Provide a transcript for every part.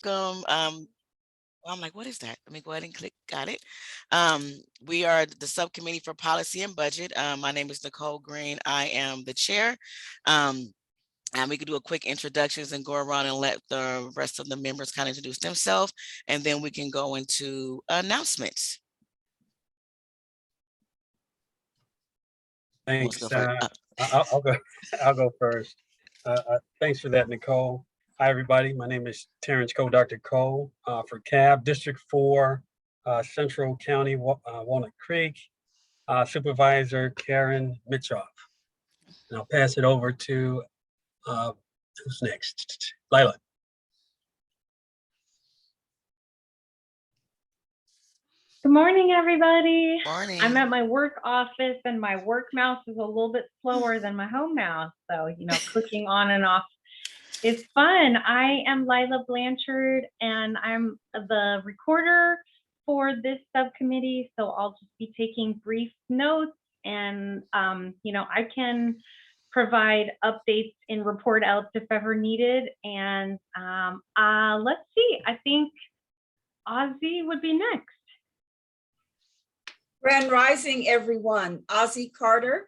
welcome. I'm like, what is that? Let me go ahead and click. Got it. We are the Subcommittee for Policy and Budget. My name is Nicole Green. I am the chair. And we could do a quick introductions and go around and let the rest of the members kind of introduce themselves, and then we can go into announcements. Thanks. I'll go first. Thanks for that, Nicole. Hi, everybody. My name is Terrence Cole, Dr. Cole, for CAB District 4, Central County, Walnut Creek, Supervisor Karen Mitchoff. And I'll pass it over to who's next? Lila. Good morning, everybody. Morning. I'm at my work office and my work mouse is a little bit slower than my home mouse. So, clicking on and off is fun. I am Lila Blanchard and I'm the recorder for this subcommittee. So I'll just be taking brief notes and, I can provide updates in report outs if ever needed. And let's see, I think Ozzy would be next. Grand Rising, everyone. Ozzy Carter,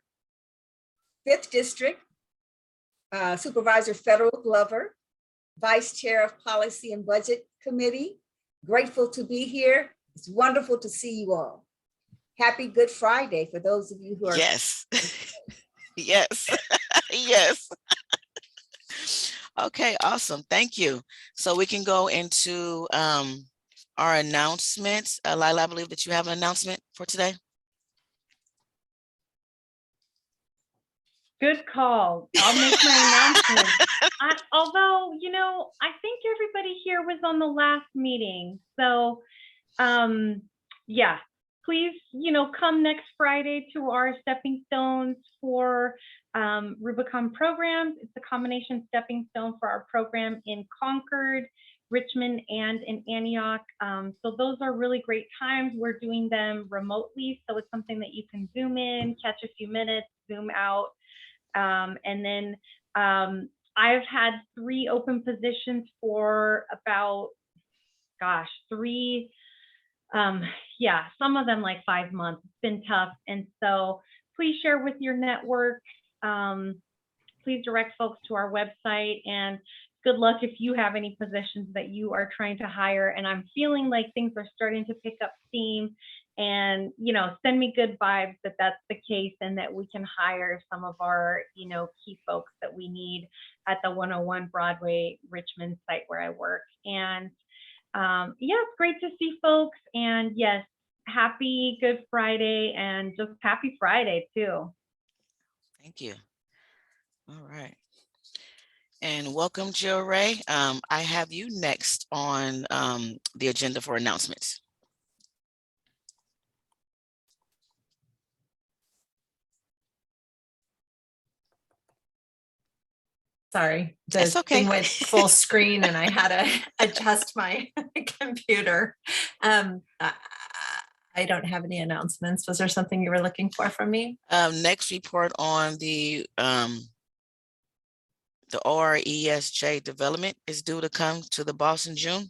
5th District, Supervisor Federal Glover, Vice Chair of Policy and Budget Committee. Grateful to be here. It's wonderful to see you all. Happy Good Friday for those of you who are. Yes. Yes. Yes. Okay, awesome. Thank you. So we can go into our announcements. Lila, I believe that you have an announcement for today. Good call. I'll make my announcement. Although, I think everybody here was on the last meeting. So, yeah, please, come next Friday to our stepping stones for Rubicon programs. It's a combination stepping stone for our program in Concord, Richmond, and in Antioch. So those are really great times. We're doing them remotely. So it's something that you can zoom in, catch a few minutes, zoom out. And then I've had 3 open positions for about, some of them like 5 months. It's been tough. And so please share with your network. Please direct folks to our website, and good luck if you have any positions that you are trying to hire. And I'm feeling like things are starting to pick up steam, and, send me good vibes that that's the case and that we can hire some of our, key folks that we need at the 101 Broadway Richmond site where I work. And it's great to see folks. And yes, happy Good Friday, and just happy Friday too. Thank you. All right. And welcome, Jill Ray. I have you next on the agenda for announcements. Sorry, That's okay. Thing went full screen and I had to adjust my computer. I don't have any announcements. Was there something you were looking for from me? Next report on the ORESJ development is due to come to the boss in June.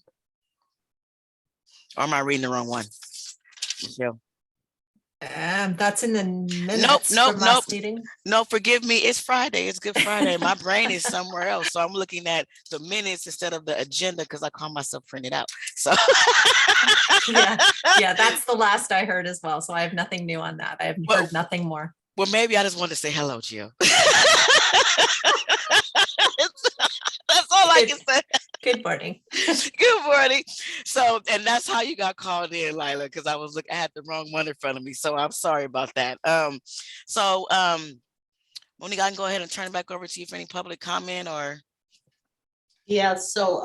Or am I reading the wrong one? Jill. That's in the minutes from last meeting. No, forgive me. It's Friday. It's Good Friday. My brain is somewhere else. So I'm looking at the minutes instead of the agenda because I call myself printed out. So yeah, that's the last I heard as well. So I have nothing new on that. I have heard nothing more. Well, maybe I just wanted to say hello, Jill. That's all I can say. Good morning. Good morning. So, and that's how you got called in, Lila, because I had the wrong one in front of me. So I'm sorry about that. Monique, I can go ahead and turn it back over to you for any public comment or. Yeah. So,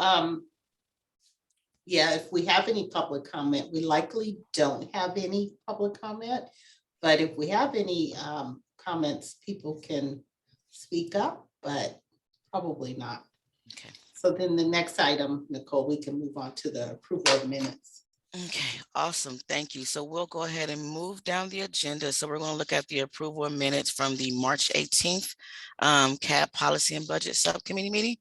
if we have any public comment, we likely don't have any public comment, but if we have any comments, people can speak up, but probably not. Okay. So then the next item, Nicole, we can move on to the approval of minutes. Okay, awesome. Thank you. So we'll go ahead and move down the agenda. So we're going to look at the approval of minutes from the March 18th CAB Policy and Budget Subcommittee meeting.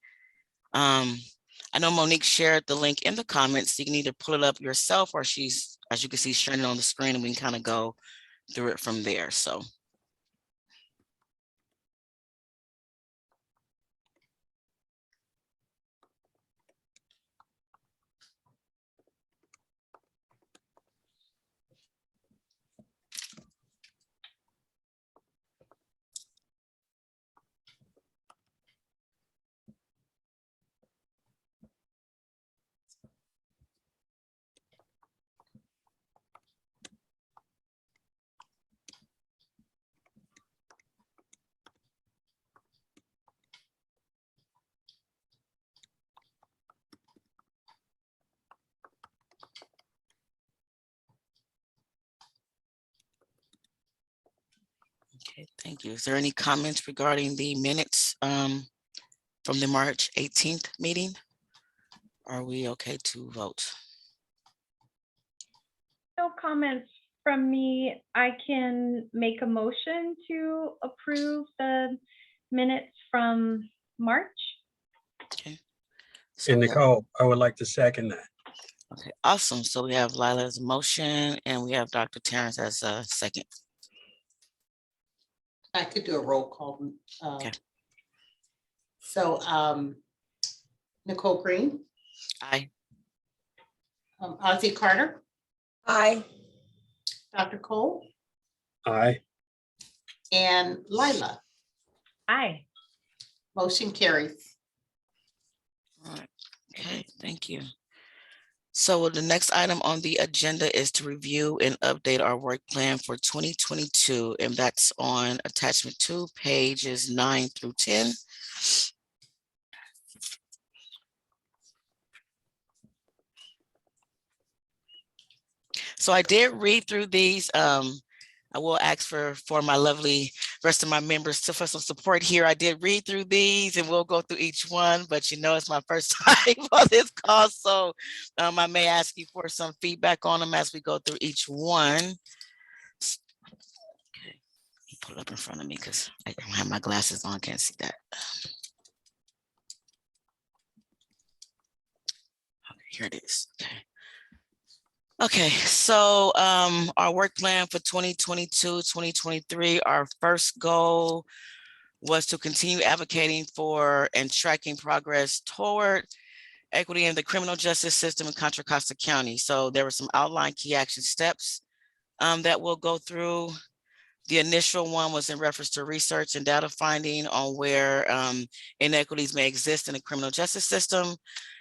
I know Monique shared the link in the comments. You can either pull it up yourself or she's, as you can see, sharing it on the screen and we can kind of go through it from there. So. Okay, thank you. Is there any comments regarding the minutes from the March 18th meeting? Are we okay to vote? No comments from me. I can make a motion to approve the minutes from March. Okay. So And we have- Nicole, I would like to second that. okay, awesome. So we have Lila's motion and we have Dr. Terrence as a second. I could do a roll call. Okay. So Nicole Green, Aye. Ozzy Carter, Aye. Dr. Cole, Aye. and Lila. Aye. Motion carries. All right. Okay, thank you. So the next item on the agenda is to review and update our work plan for 2022, and that's on attachment 2, pages 9 through 10. So I did read through these. I will ask for my lovely rest of my members for some support here. I did read through these and we'll go through each one, but you know, it's my first time on this call. So I may ask you for some feedback on them as we go through each one. Okay, let me pull it up in front of me because I don't have my glasses on, can't see that. Okay, here it is, okay. Okay, so our work plan for 2022, 2023, our first goal was to continue advocating for and tracking progress toward equity in the criminal justice system in Contra Costa County. So there were some outlined key action steps that we'll go through. The initial one was in reference to research and data finding on where inequities may exist in the criminal justice system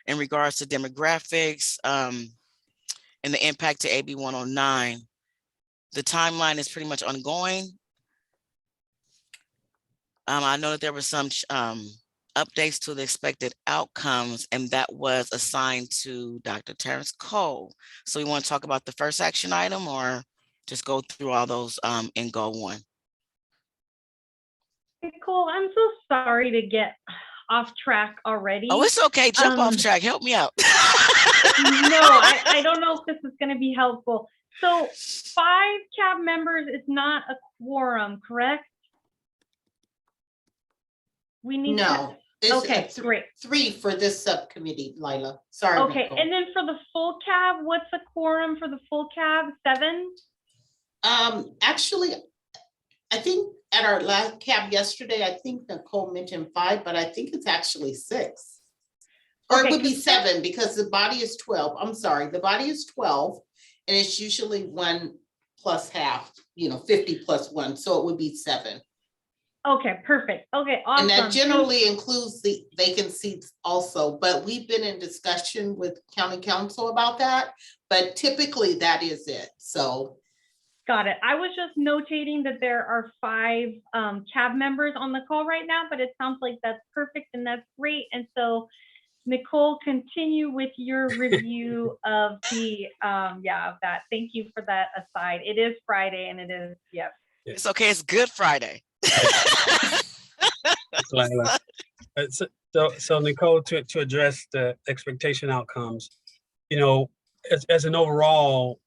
in regards to demographics, and the impact to AB 109. The timeline is pretty much ongoing. I know that there were some updates to the expected outcomes, and that was assigned to Dr. Terrence Cole. So we want to talk about the first action item or just go through all those in goal one? Nicole, I'm so sorry to get off track already. Oh, it's okay. Jump off track. Help me out. No, I don't know if this is going to be helpful. So 5 CAB members is not a quorum, correct? We need No. to, okay, great. 3 for this subcommittee, Lila. Sorry. Okay, Nicole. and then for the full CAB, what's the quorum for the full CAB? 7? Actually, I think at our last CAB yesterday, I think Nicole mentioned 5, but I think it's actually 6. Or Okay, it would be 7 because the body is 12. I'm sorry, the body is 12 and it's usually 1 plus half, 50 plus 1. So it would be 7. Okay, perfect. Okay, awesome. And that generally includes the vacant seats also, but we've been in discussion with county council about that, but typically that is it, so. Got it. I was just notating that there are 5 CAB members on the call right now, but it sounds like that's perfect and that's great. And so Nicole, continue with your review of the, of that. Thank you for that aside. It is Friday and it is, yes. It's okay. It's Good Friday. So Nicole, to address the expectation outcomes, as an overall,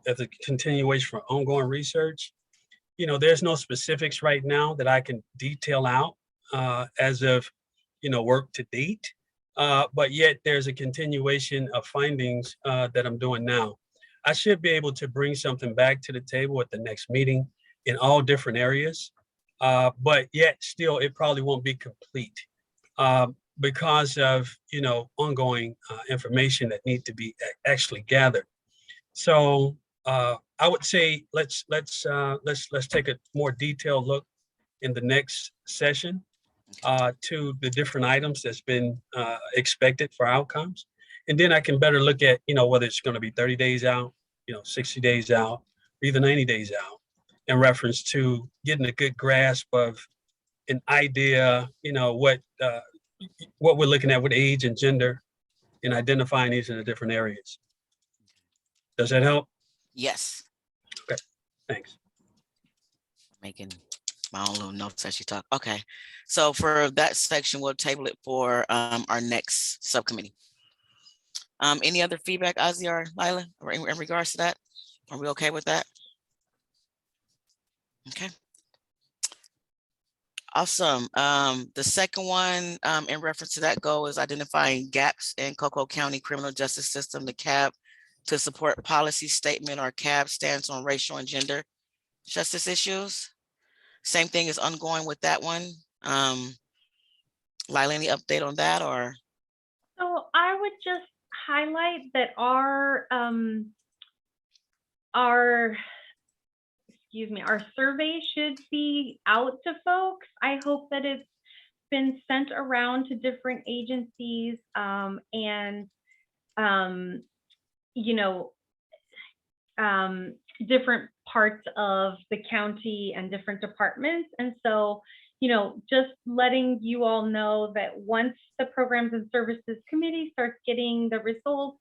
as a continuation for ongoing research, there's no specifics right now that I can detail out as of, work to date. but yet there's a continuation of findings that I'm doing now. I should be able to bring something back to the table at the next meeting in all different areas, but yet still it probably won't be complete because of ongoing information that need to be actually gathered. So I would say let's take a more detailed look in the next session to the different items that's been expected for outcomes. And then I can better look at, whether it's going to be 30 days out, 60 days out, or even 90 days out in reference to getting a good grasp of an idea, what we're looking at with age and gender and identifying these in the different areas. Does that help? Yes. Okay, thanks. Making my own little notes as you talk. Okay. So for that section, we'll table it for our next subcommittee. Any other feedback, Ozzy or Lila, or in regards to that? Are we okay with that? Okay. Awesome. The second one in reference to that goal is identifying gaps in Cocoa County criminal justice system, the CAB, to support policy statement or CAB stance on racial and gender justice issues. Same thing is ongoing with that one. Lila, any update on that or? So I would just highlight that our survey should be out to folks. I hope that it's been sent around to different agencies different parts of the county and different departments. And so, just letting you all know that once the Programs and Services Committee starts getting the results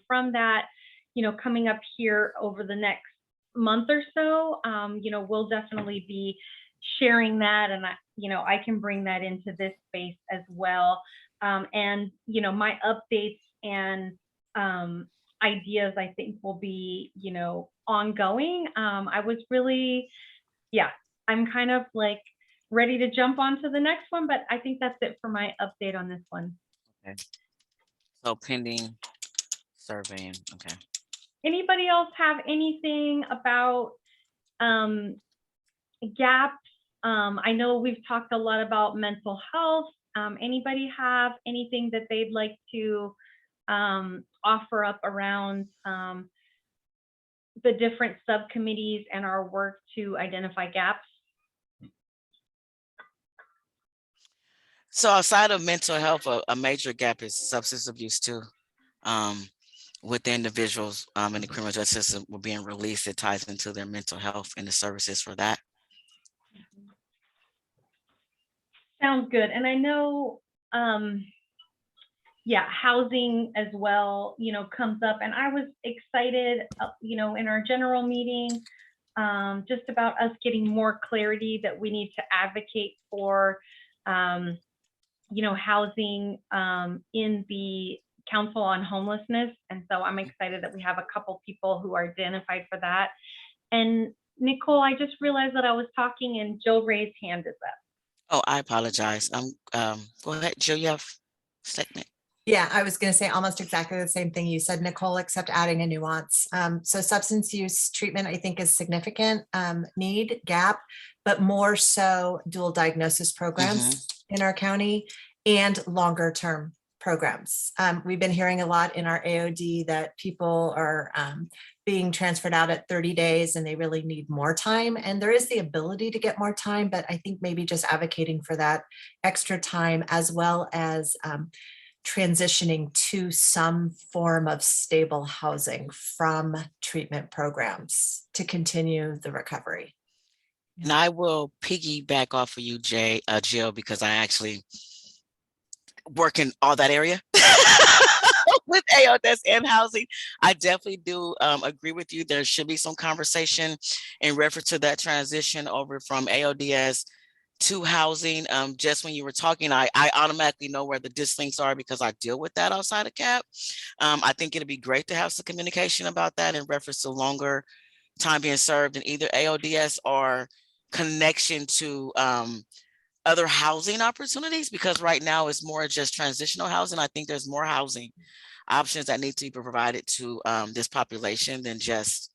from that, coming up here over the next month or so, we'll definitely be sharing that, and I can bring that into this space as well. And my updates and ideas, I think, will be ongoing. I was really, I'm kind of like ready to jump on to the next one, but I think that's it for my update on this one. Okay. So pending surveying. Okay. Anybody else have anything about gaps? I know we've talked a lot about mental health. Anybody have anything that they'd like to offer up around the different subcommittees and our work to identify gaps? So outside of mental health, a major gap is substance abuse too. With the individuals in the criminal justice system were being released, it ties into their mental health and the services for that. Sounds good. And I know, housing as well, comes up. And I was excited, in our general meeting, just about us getting more clarity that we need to advocate for, housing in the Council on Homelessness. And so I'm excited that we have a couple people who are identified for that. And Nicole, I just realized that I was talking and Jill raised hand is up. Oh, I apologize. Go ahead, Jill, you have a statement. Yeah, I was going to say almost exactly the same thing you said, Nicole, except adding a nuance. So substance use treatment, I think, is significant need, gap, but more so dual diagnosis programs in our county and longer term programs. We've been hearing a lot in our AOD that people are being transferred out at 30 days and they really need more time. And there is the ability to get more time, but I think maybe just advocating for that extra time, as well as transitioning to some form of stable housing from treatment programs to continue the recovery. And I will piggyback off of you, Jill, because I actually work in all that area with AODS and housing. I definitely do agree with you. There should be some conversation in reference to that transition over from AODS to housing. Just when you were talking, I automatically know where the dislinks are because I deal with that outside of CAP. I think it'd be great to have some communication about that in reference to longer time being served in either AODS or connection to other housing opportunities, because right now it's more just transitional housing. I think there's more housing options that need to be provided to this population than just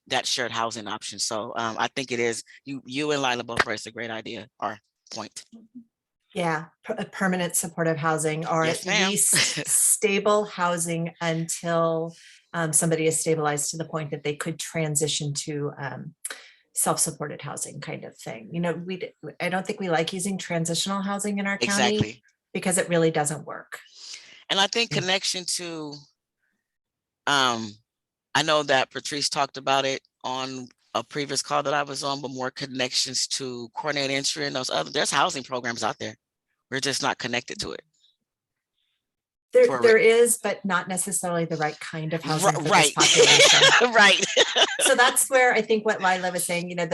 that shared housing option. So I think it is, you and Lila both raised a great idea or point. Yeah, permanent supportive housing, or Yes, at ma'am. least stable housing until somebody is stabilized to the point that they could transition to self-supported housing kind of thing. You know, I don't think we like using transitional housing in our county Exactly. because it really doesn't work. And I think Yeah. connection to, I know that Patrice talked about it on a previous call that I was on, but more connections to coordinate entry and there's housing programs out there. We're just not connected to it. There is, but not necessarily the right kind of housing for this Right. population. Right. So that's where I think what Lila was saying, you know,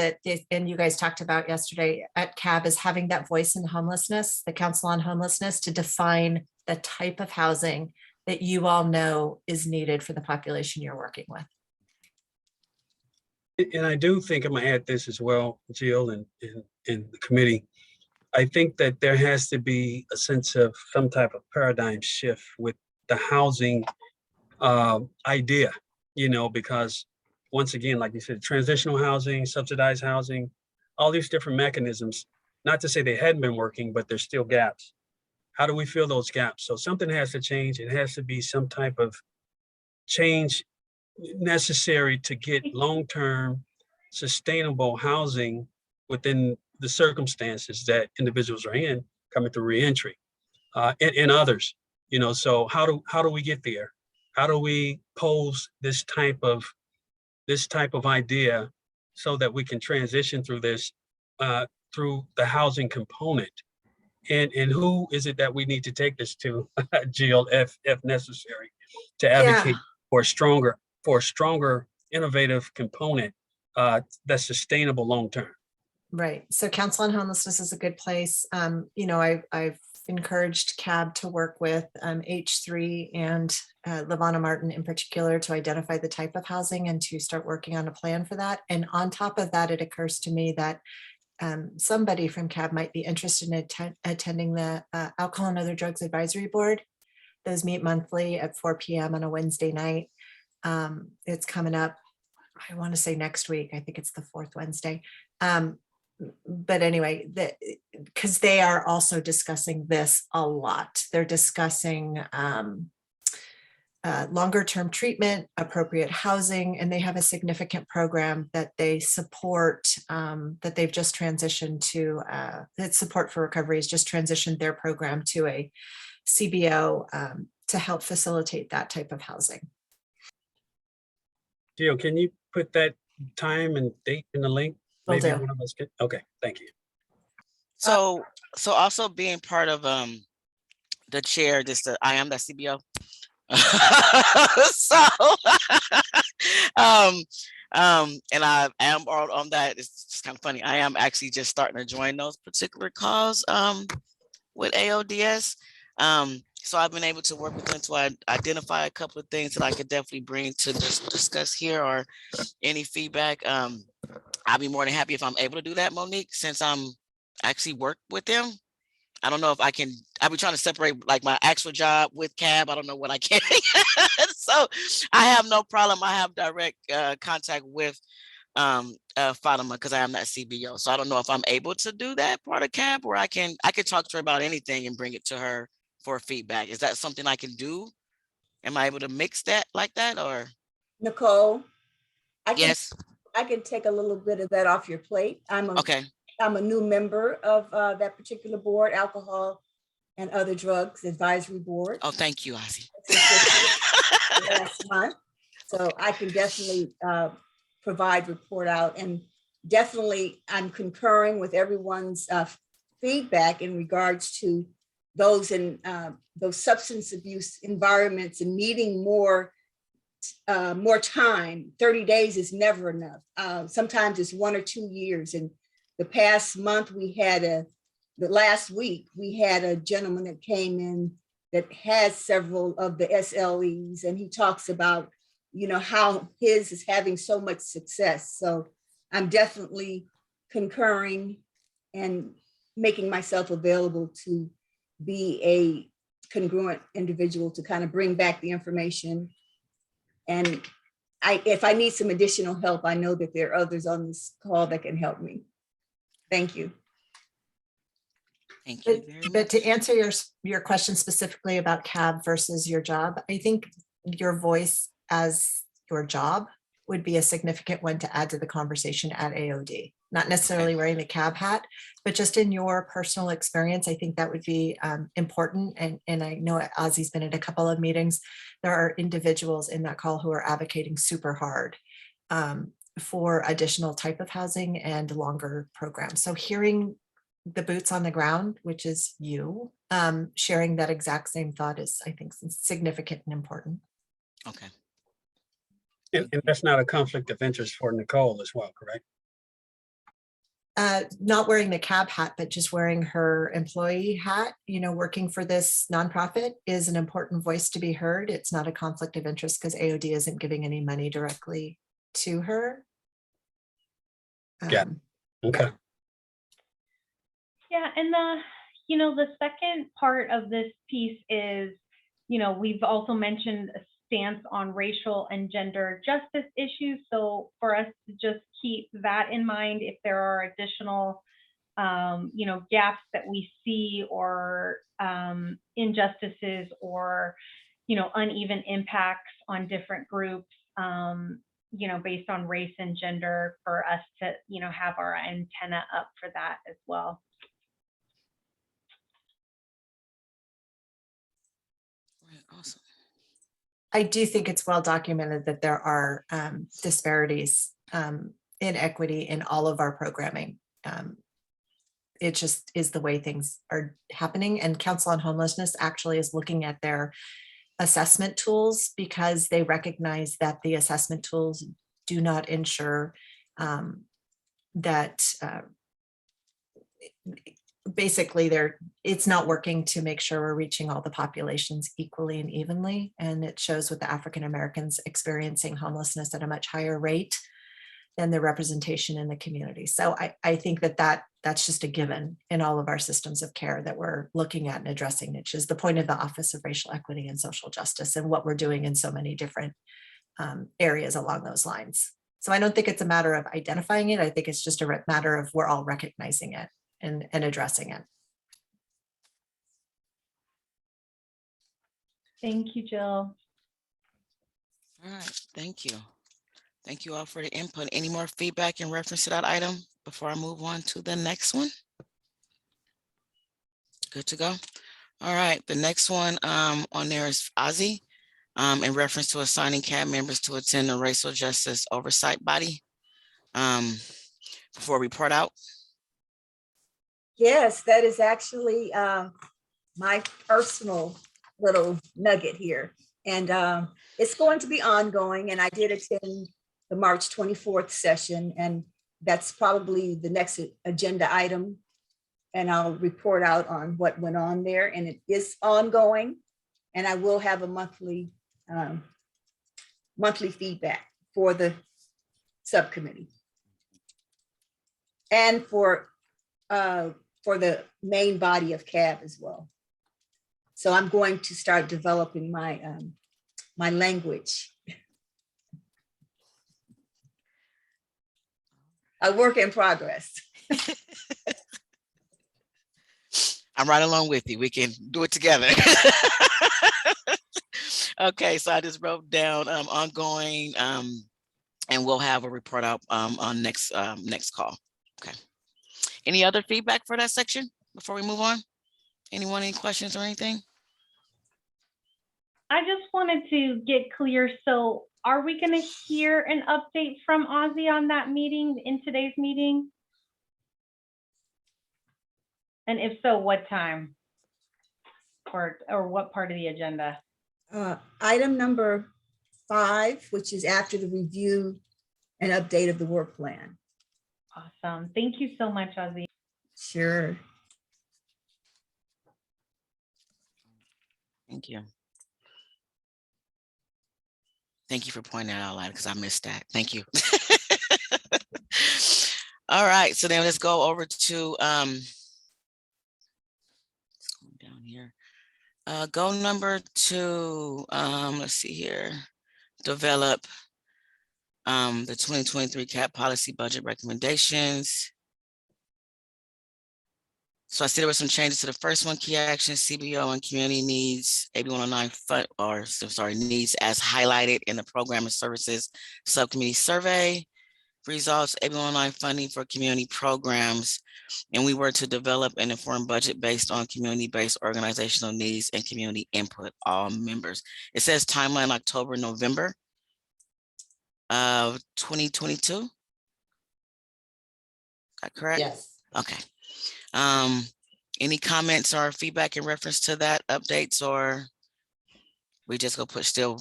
and you guys talked about yesterday at CAB, is having that voice in homelessness, the Council on Homelessness, to define the type of housing that you all know is needed for the population you're working with. And I do think I'm gonna add this as well, Jill, and the committee. I think that there has to be a sense of some type of paradigm shift with the housing idea, you know, because once again, like you said, transitional housing, subsidized housing, all these different mechanisms, not to say they hadn't been working, but there's still gaps. How do we fill those gaps? So something has to change. It has to be some type of change necessary to get long-term sustainable housing within the circumstances that individuals are in coming through reentry and others, you know. So how do we get there? How do we pose this type of idea so that we can transition through this through the housing component? And who is it that we need to take this to, Jill, if necessary, to advocate for a stronger innovative component that's sustainable long term? Right. So Council on Homelessness is a good place. You know, I've encouraged CAB to work with H3 and Lavana Martin in particular to identify the type of housing and to start working on a plan for that. And on top of that, it occurs to me that somebody from CAB might be interested in attending the Alcohol and Other Drugs Advisory Board. Those meet monthly at 4 p.m. on a Wednesday night. It's coming up, I want to say next week. I think it's the fourth Wednesday. But anyway, because they are also discussing this a lot. They're discussing longer term treatment, appropriate housing, and they have a significant program that they support, that they've just transitioned to, that Support for Recovery has just transitioned their program to a CBO to help facilitate that type of housing. Jill, can you put that time and date in the link? Will Maybe do. one of us can. Okay, thank you. So also being part of the chair, I am the CBO. So and I am on that. It's just kind of funny. I am actually just starting to join those particular calls with AODS. So I've been able to work with them to identify a couple of things that I could definitely bring to discuss here, or any feedback. I'll be more than happy if I'm able to do that, Monique, since I'm actually work with them. I don't know if I can. I'll be trying to separate like my actual job with CAB. I don't know what I can. So I have no problem. I have direct contact with Fatima because I am that CBO. So I don't know if I'm able to do that part of CAB, or I could talk to her about anything and bring it to her for feedback. Is that something I can do? Am I able to mix that like that, or? Nicole, Yes. I can take a little bit of that off your plate. Okay. I'm a new member of that particular board, Alcohol and Other Drugs Advisory Board. Oh, thank you, Ozzy. Last month, so I can definitely provide report out, and definitely I'm concurring with everyone's feedback in regards to those in those substance abuse environments and needing more time. 30 days is never enough. Sometimes it's 1 or 2 years. And the past month the last week, we had a gentleman that came in that has several of the SLEs, and he talks about, you know, how his is having so much success. So I'm definitely concurring and making myself available to be a congruent individual to kind of bring back the information. And if I need some additional help, I know that there are others on this call that can help me. Thank you. Thank you very But much. to answer your question specifically about CAB versus your job, I think your voice as your job would be a significant one to add to the conversation at AOD. Not necessarily wearing the CAB hat, but just in your personal experience, I think that would be important. And I know Ozzy's been at a couple of meetings. There are individuals in that call who are advocating super hard for additional type of housing and longer programs. So hearing the boots on the ground, which is you, sharing that exact same thought is, I think, significant and important. Okay. And that's not a conflict of interest for Nicole as well, correct? Not wearing the CAB hat, but just wearing her employee hat, working for this nonprofit is an important voice to be heard. It's not a conflict of interest because AOD isn't giving any money directly to her. Yeah. Okay. Yeah, and the second part of this piece is, we've also mentioned a stance on racial and gender justice issues. So for us to just keep that in mind, if there are additional, gaps that we see or injustices or, uneven impacts on different groups, based on race and gender, for us to, have our antenna up for that as well. Awesome. I do think it's well documented that there are disparities in equity in all of our programming. It just is the way things are happening. And Council on Homelessness actually is looking at their assessment tools because they recognize that the assessment tools do not ensure that basically it's not working to make sure we're reaching all the populations equally and evenly. And it shows with the African Americans experiencing homelessness at a much higher rate than the representation in the community. So I think that's just a given in all of our systems of care that we're looking at and addressing, which is the point of the Office of Racial Equity and Social Justice and what we're doing in so many different areas along those lines. So I don't think it's a matter of identifying it. I think it's just a matter of we're all recognizing it and addressing it. Thank you, Jill. All right. Thank you. Thank you all for the input. Any more feedback in reference to that item before I move on to the next one? Good to go. All right. The next one on there is Ozzy in reference to assigning CAB members to attend the Racial Justice Oversight Body before report out. Yes, that is actually my personal little nugget here. And it's going to be ongoing. And I did attend the March 24th session, and that's probably the next agenda item. And I'll report out on what went on there. And it is ongoing. And I will have a monthly feedback for the subcommittee and for the main body of CAB as well. So I'm going to start developing my my language. A work in progress. I'm right along with you. We can do it together. Okay, so I just wrote down ongoing, and we'll have a report out on next call. Okay. Any other feedback for that section before we move on? Anyone, any questions or anything? I just wanted to get clear. So are we going to hear an update from Ozzy on that meeting in today's meeting? And if so, what time? Or what part of the agenda? Item number 5, which is after the review and update of the work plan. Awesome. Thank you so much, Ozzy. Sure. Thank you. Thank you for pointing that out loud because I missed that. Thank you. All right, so then let's go over to here. Goal number 2, let's see here. Develop the 2023 CAP policy budget recommendations. So I see there were some changes to the first one, key action, CBO and community needs, AB 109 needs as highlighted in the program and services subcommittee survey. Results, AB 109 funding for community programs. And we were to develop an informed budget based on community-based organizational needs and community input, all members. It says timeline October, November of 2022. Is that correct? Yes. Okay. Any comments or feedback in reference to that updates, or we just go put still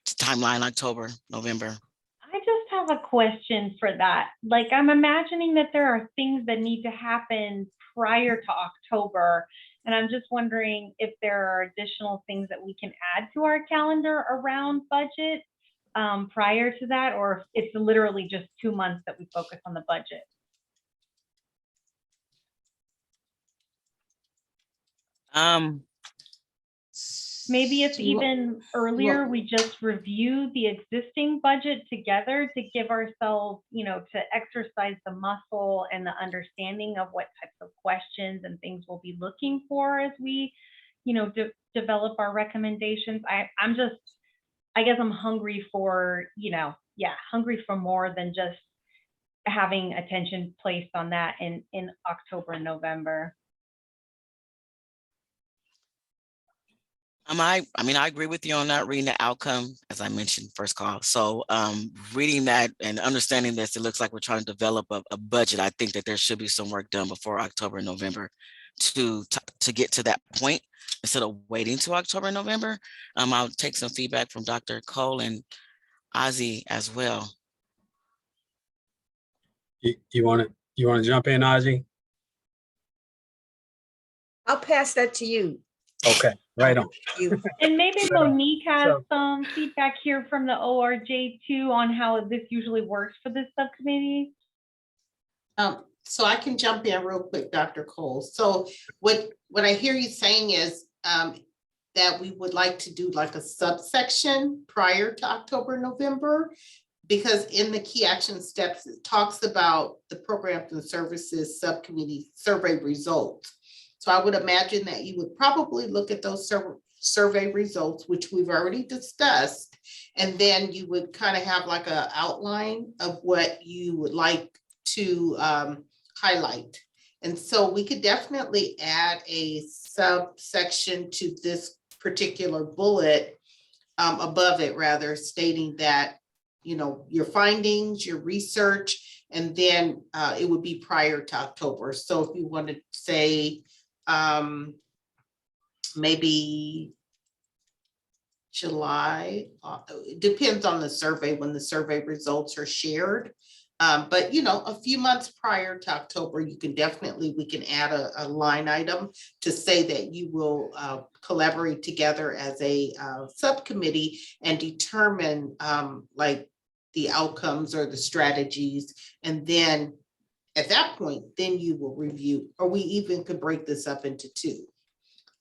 timeline October, November? I just have a question for that. Like, I'm imagining that there are things that need to happen prior to October. And I'm just wondering if there are additional things that we can add to our calendar around budget prior to that, or if it's literally just 2 months that we focus on the budget. Maybe it's even earlier, we just review the existing budget together to give ourselves, to exercise the muscle and the understanding of what types of questions and things we'll be looking for as we, develop our recommendations. I guess I'm hungry for, hungry for more than just having attention placed on that in October and November. I agree with you on that, reading the outcome, as I mentioned, first call. So reading that and understanding this, it looks like we're trying to develop a budget. I think that there should be some work done before October and November to get to that point instead of waiting till October and November. I'll take some feedback from Dr. Cole and Ozzy as well. You want to jump in, Ozzy? I'll pass that to you. Okay, right on. And maybe Monique has So- some feedback here from the ORJ too on how this usually works for this subcommittee. So I can jump in real quick, Dr. Cole. So what I hear you saying is that we would like to do like a subsection prior to October, November, because in the key action steps, it talks about the programs and services subcommittee survey results. So I would imagine that you would probably look at those survey results, which we've already discussed, and then you would kind of have like an outline of what you would like to highlight. And so we could definitely add a subsection to this particular bullet above it, rather, stating that, your findings, your research, and then it would be prior to October. So if you want to say, maybe July, it depends on the survey when the survey results are shared. But a few months prior to October, we can add a line item to say that you will collaborate together as a subcommittee and determine like the outcomes or the strategies. And then at that point, then you will review, or we even could break this up into 2.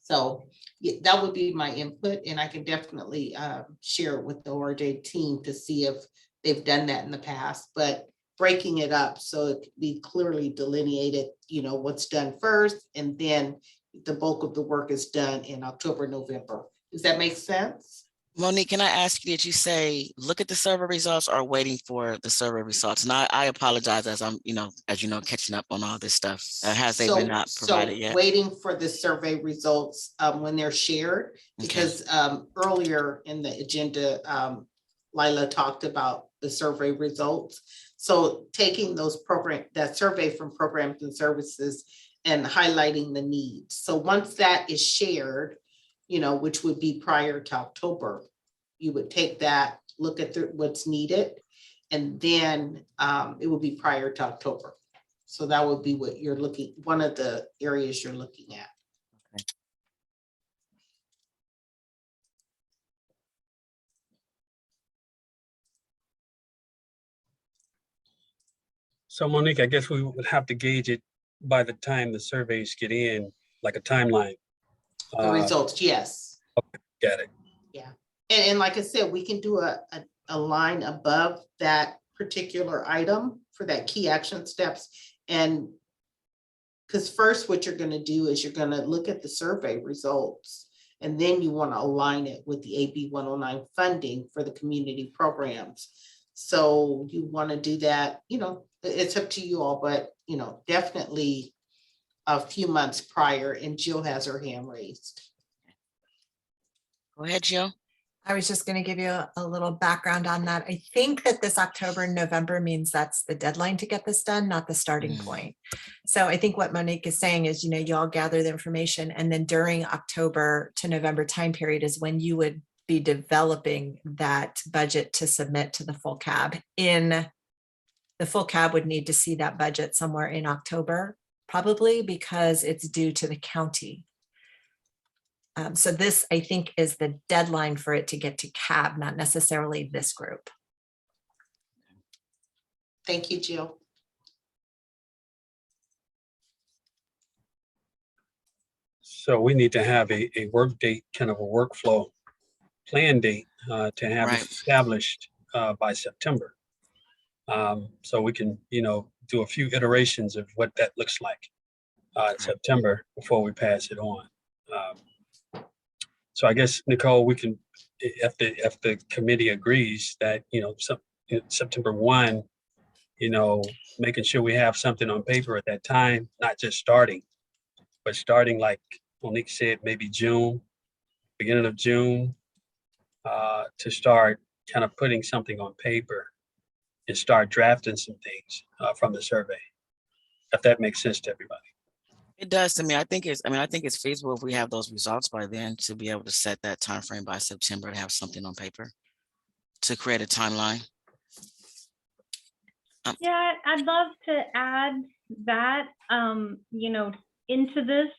So yeah, that would be my input, and I can definitely share it with the ORJ team to see if they've done that in the past, but breaking it up so it can be clearly delineated, what's done first, and then the bulk of the work is done in October, November. Does that make sense? Monique, can I ask you, did you say, look at the survey results or waiting for the survey results? And I apologize as I'm, catching up on all this stuff. Has they been not provided yet? Waiting for the survey results when they're shared, because earlier in the agenda, Lila talked about the survey results. So taking that survey from programs and services and highlighting the needs. So once that is shared, which would be prior to October, you would take that, look at what's needed, and then it will be prior to October. So that would be what one of the areas you're looking at. Okay. So Monique, I guess we would have to gauge it by the time the surveys get in, like a timeline. The results, yes. Got it. And like I said, we can do a line above that particular item for that key action steps. And because first what you're gonna do is you're gonna look at the survey results, and then you want to align it with the AB 109 funding for the community programs. So you want to do that, it's up to you all, but, definitely a few months prior, and Jill has her hand raised. Go ahead, Jill. I was just going to give you a little background on that. I think that this October and November means that's the deadline to get this done, not the starting point. So I think what Monique is saying is, you all gather the information, and then during October to November time period is when you would be developing that budget to submit to the full cab. The full cab would need to see that budget somewhere in October, probably because it's due to the county. So this, I think, is the deadline for it to get to CAB, not necessarily this group. Thank you, Jill. So we need to have a work date, kind of a workflow plan date to have Right. it established by September. So we can, do a few iterations of what that looks like in September before we pass it on. So I guess, Nicole, we can, if the committee agrees that, September 1, making sure we have something on paper at that time, not just starting, but starting, like Monique said, maybe June, beginning of June, to start kind of putting something on paper and start drafting some things from the survey, if that makes sense to everybody. It does to me. I think it's feasible if we have those results by then to be able to set that time frame by September to have something on paper to create a timeline. Yeah, I'd love to add that, into this,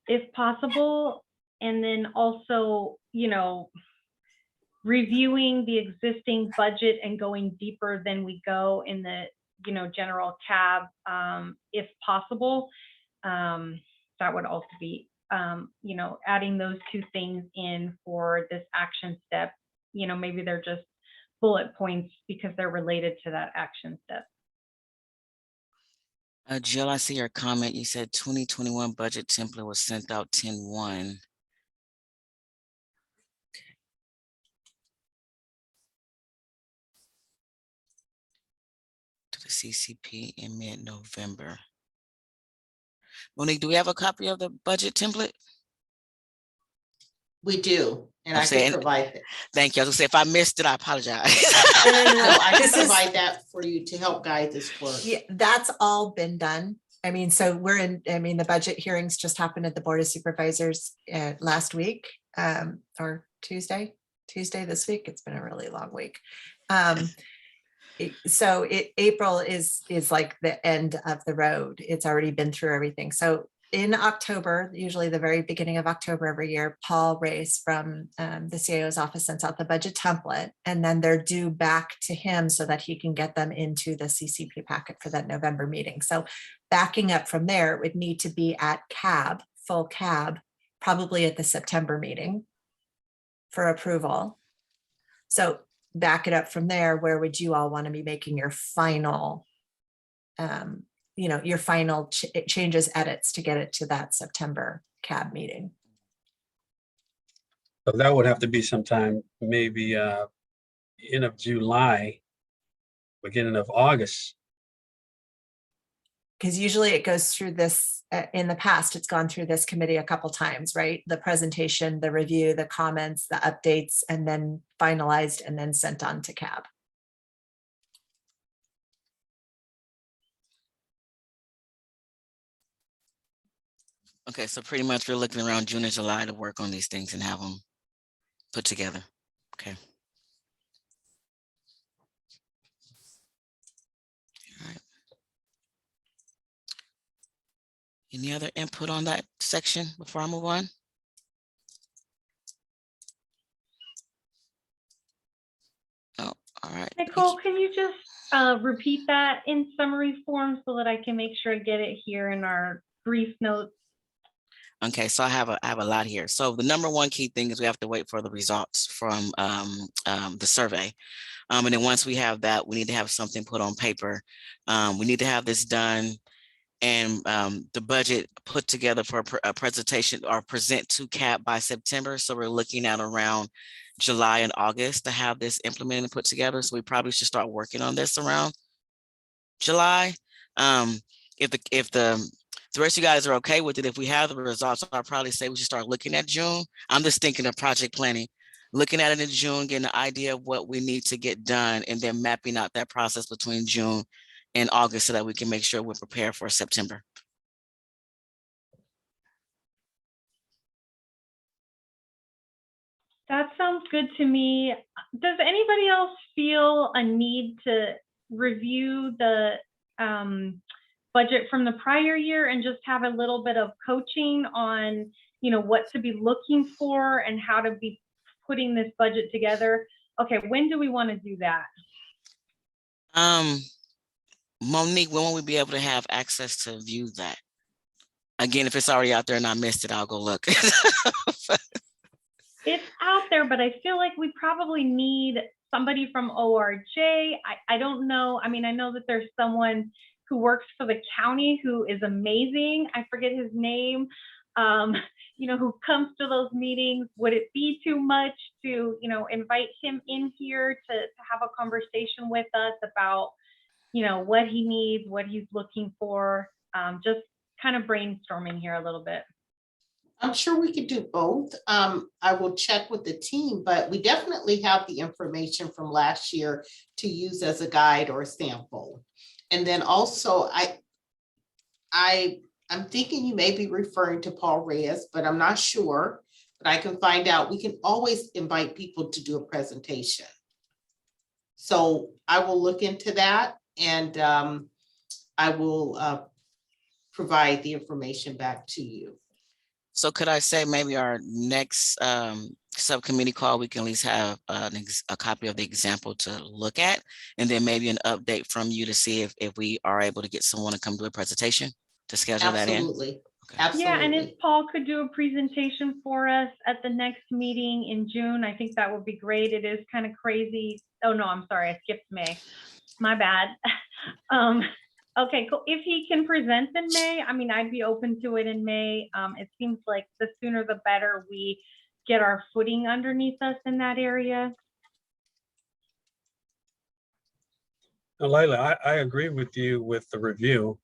if possible. And then also, reviewing the existing budget and going deeper than we go in the, general CAB, if possible. That would also be, adding those two things in for this action step. Maybe they're just bullet points because they're related to that action step. Jill, I see your comment. You said 2021 budget template was sent out 10/1. To the CCP in mid-November. Monique, do we have a copy of the budget template? We do, and I'm I saying- can provide it. Thank you. I was gonna say, if I missed it, I apologize. No, I can This is- provide that for you to help guide this work. Yeah, that's all been done. So the budget hearings just happened at the Board of Supervisors last week, or Tuesday this week. It's been a really long week. So April is like the end of the road. It's already been through everything. So in October, usually the very beginning of October every year, Paul Race from the CIO's office sends out the budget template, and then they're due back to him so that he can get them into the CCP packet for that November meeting. So backing up from there, it would need to be at CAB, full CAB, probably at the September meeting for approval. So back it up from there, where would you all want to be making your final changes, edits to get it to that September CAB meeting? So that would have to be sometime, maybe end of July, beginning of August. Because usually it goes through this, in the past, it's gone through this committee a couple times, right? The presentation, the review, the comments, the updates, and then finalized and then sent on to CAB. Okay, so pretty much we're looking around June or July to work on these things and have them put together. Okay. All right. Any other input on that section before I move on? Oh, all right. Thank Nicole, you. can you just repeat that in summary form so that I can make sure I get it here in our brief notes? Okay, so I have a lot here. So the number one key thing is we have to wait for the results from the survey. And then once we have that, we need to have something put on paper. We need to have this done and the budget put together for a presentation or present to CAP by September. So we're looking at around July and August to have this implemented and put together. So we probably should start working on this around July. If the rest of you guys are okay with it, if we have the results, I'll probably say we should start looking at June. I'm just thinking of project planning, looking at it in June, getting an idea of what we need to get done, and then mapping out that process between June and August so that we can make sure we're prepared for September. That sounds good to me. Does anybody else feel a need to review the budget from the prior year and just have a little bit of coaching on, you know, what to be looking for and how to be putting this budget together? Okay, when do we want to do that? Monique, when will we be able to have access to view that? Again, if it's already out there and I missed it, I'll go look. It's out there, but I feel like we probably need somebody from ORJ. I don't know. I mean, I know that there's someone who works for the county who is amazing. I forget his name. You know, who comes to those meetings. Would it be too much to, you know, invite him in here to have a conversation with us about, you know, what he needs, what he's looking for? Just kind of brainstorming here a little bit. I'm sure we could do both. I will check with the team, but we definitely have the information from last year to use as a guide or a sample. And then also, I'm thinking you may be referring to Paul Reyes, but I'm not sure. But I can find out. We can always invite people to do a presentation. So I will look into that, and I will provide the information back to you. So could I say maybe our next subcommittee call, we can at least have a copy of the example to look at, and then maybe an update from you to see if we are able to get someone to come do a presentation to schedule that in? Absolutely. Okay. Absolutely. Yeah, and if Paul could do a presentation for us at the next meeting in June, I think that would be great. It is kind of crazy. Oh no, I'm sorry, I skipped May. My bad. Okay, cool. If he can present in May, I mean, I'd be open to it in May. It seems like the sooner the better we get our footing underneath us in that area. Now, Laila, I agree with you with the review.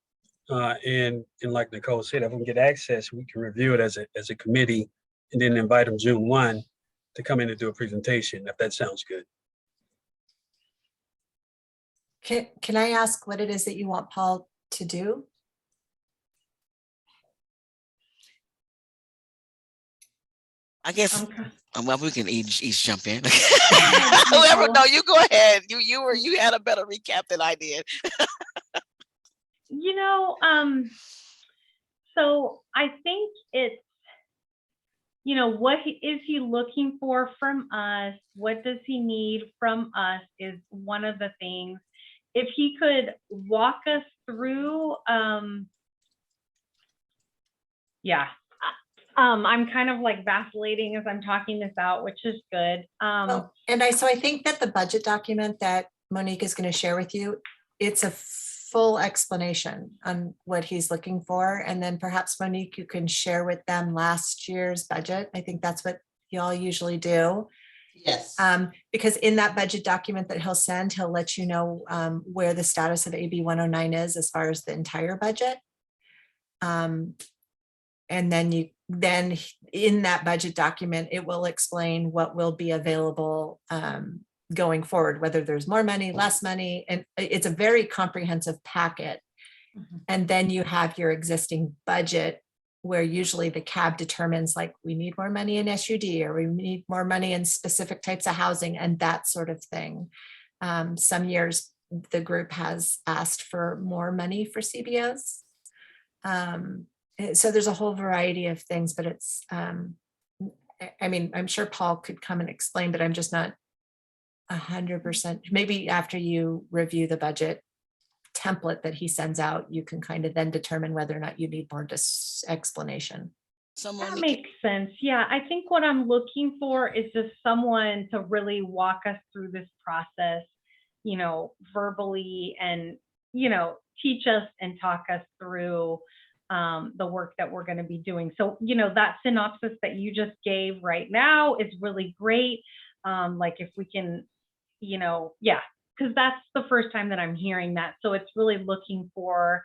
And like Nicole said, if we can get access, we can review it as a committee and then invite them June 1 to come in and do a presentation, if that sounds good. Can I ask what it is that you want Paul to do? I guess, Okay. well, we can each jump in. ahead, Whoever, Nicole. no, you go ahead. You had a better recap than I did. You know, so I think it's, you know, what is he looking for from us? What does he need from us is one of the things. If he could walk us through, yeah, I'm kind of like vacillating as I'm talking this out, which is good. Well, so I think that the budget document that Monique is going to share with you, it's a full explanation on what he's looking for. And then perhaps Monique, you can share with them last year's budget. I think that's what y'all usually do. Yes. Because in that budget document that he'll send, he'll let you know where the status of AB 109 is as far as the entire budget. And then in that budget document, it will explain what will be available going forward, whether there's more money, less money, and it's a very comprehensive packet. Mm-hmm. And then you have your existing budget, where usually the CAB determines like we need more money in SUD or we need more money in specific types of housing and that sort of thing. Some years the group has asked for more money for CBOs. So there's a whole variety of things, but it's, I mean, I'm sure Paul could come and explain, but I'm just not 100%. Maybe after you review the budget template that he sends out, you can kind of then determine whether or not you need more explanation. So That Monique, makes sense. Yeah, I think what I'm looking for is just someone to really walk us through this process, verbally and, teach us and talk us through the work that we're going to be doing. So, that synopsis that you just gave right now is really great. Like if we can, yeah, because that's the first time that I'm hearing that. So it's really looking for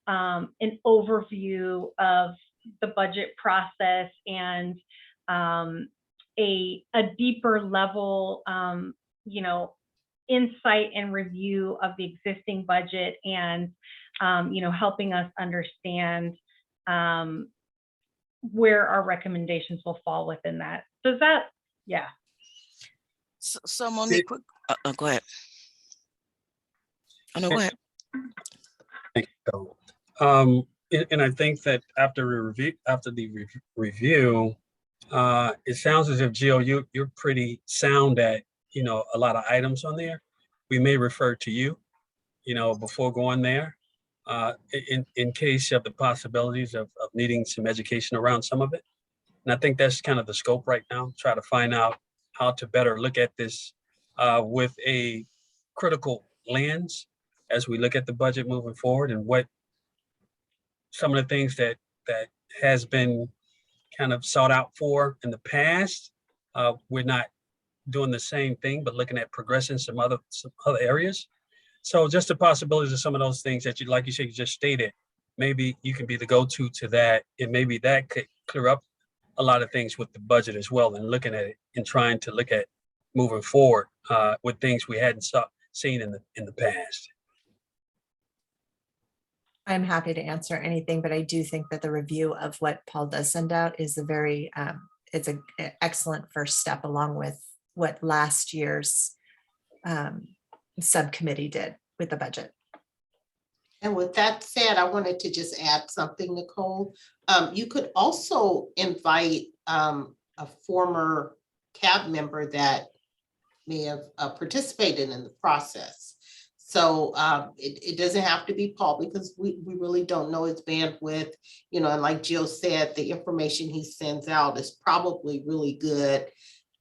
an overview of the budget process and a deeper level, insight and review of the existing budget and, helping us understand where our recommendations will fall within that. Does that, yeah. so Monique, quick, go ahead. Oh, no, go ahead. Thank you. And I think that after the review, it sounds as if Jill, you're pretty sound at, a lot of items on there. We may refer to you, before going there, in case of the possibilities of needing some education around some of it. And I think that's kind of the scope right now, try to find out how to better look at this with a critical lens as we look at the budget moving forward and what some of the things that has been kind of sought out for in the past. We're not doing the same thing, but looking at progressing some other areas. So just the possibilities of some of those things that like you said, you just stated, maybe you can be the go-to to that. And maybe that could clear up a lot of things with the budget as well and looking at it and trying to look at moving forward with things we hadn't seen in the past. I'm happy to answer anything, but I do think that the review of what Paul does send out is it's an excellent first step along with what last year's subcommittee did with the budget. And with that said, I wanted to just add something, Nicole. You could also invite a former CAB member that may have participated in the process. So it doesn't have to be Paul because we really don't know his bandwidth, and like Jill said, the information he sends out is probably really good.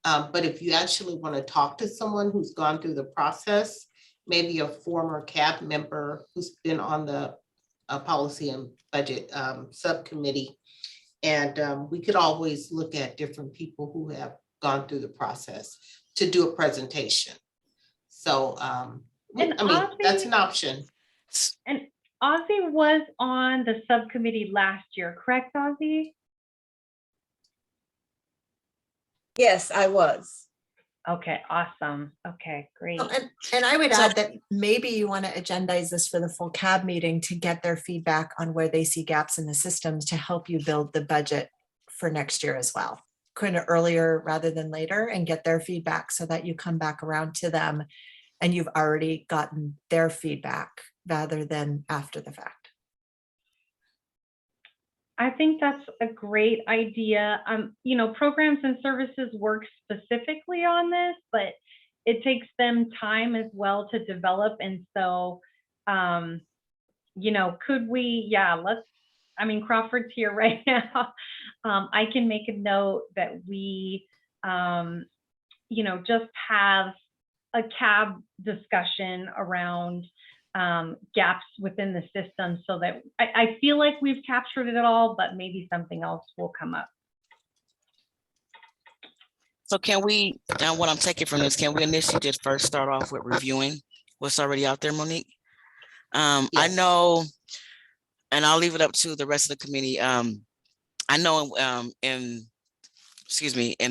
But if you actually want to talk to someone who's gone through the process, maybe a former CAB member who's been on the policy and budget subcommittee, and we could always look at different people who have gone through the process to do a presentation. So that's an option. And Ozzy was on the subcommittee last year, correct, Ozzy? Yes, I was. Okay, awesome. Okay, great. Oh, and I would add that maybe you want to agendize this for the full CAB meeting to get their feedback on where they see gaps in the systems to help you build the budget for next year as well. Kind of earlier rather than later and get their feedback so that you come back around to them and you've already gotten their feedback rather than after the fact. I think that's a great idea. Programs and services work specifically on this, but it takes them time as well to develop. And so, could we, Crawford's here right now. I can make a note that we, just have a CAB discussion around gaps within the system so that I feel like we've captured it all, but maybe something else will come up. So can we, now what I'm taking from this, can we initially just first start off with reviewing what's already out there, Monique? Yes. I know, and I'll leave it up to the rest of the committee. I know in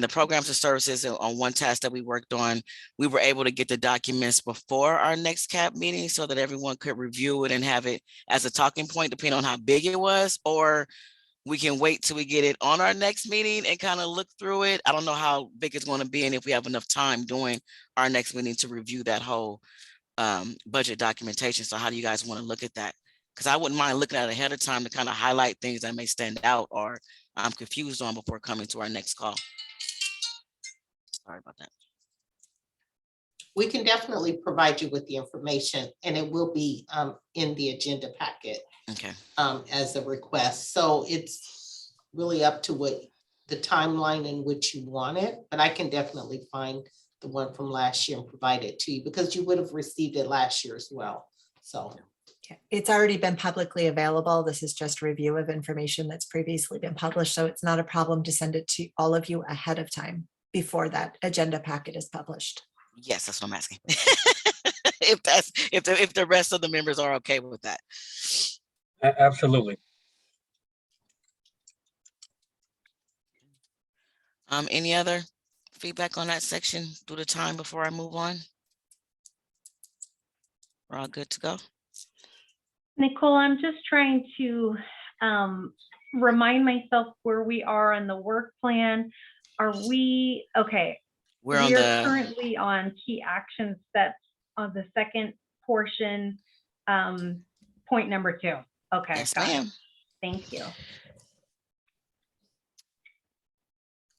the programs and services on one task that we worked on, we were able to get the documents before our next CAB meeting so that everyone could review it and have it as a talking point, depending on how big it was, or we can wait till we get it on our next meeting and kind of look through it. I don't know how big it's going to be and if we have enough time during our next meeting to review that whole budget documentation. So how do you guys want to look at that? Because I wouldn't mind looking at it ahead of time to kind of highlight things that may stand out or I'm confused on before coming to our next call. Sorry about that. We can definitely provide you with the information and it will be in the agenda packet. Okay. As a request. So it's really up to what the timeline in which you want it, but I can definitely find the one from last year and provide it to you because you would have received it last year as well. So. It's already been publicly available. This is just a review of information that's previously been published. So it's not a problem to send it to all of you ahead of time before that agenda packet is published. Yes, that's what I'm asking. If the rest of the members are okay with that. Absolutely. Any other feedback on that section due to time before I move on? We're all good to go. Nicole, I'm just trying to remind myself where we are on the work plan. Are we, okay, We're on we are the, currently on key action steps on the second portion, point number 2. Okay, yes, got it. ma'am. Thank you.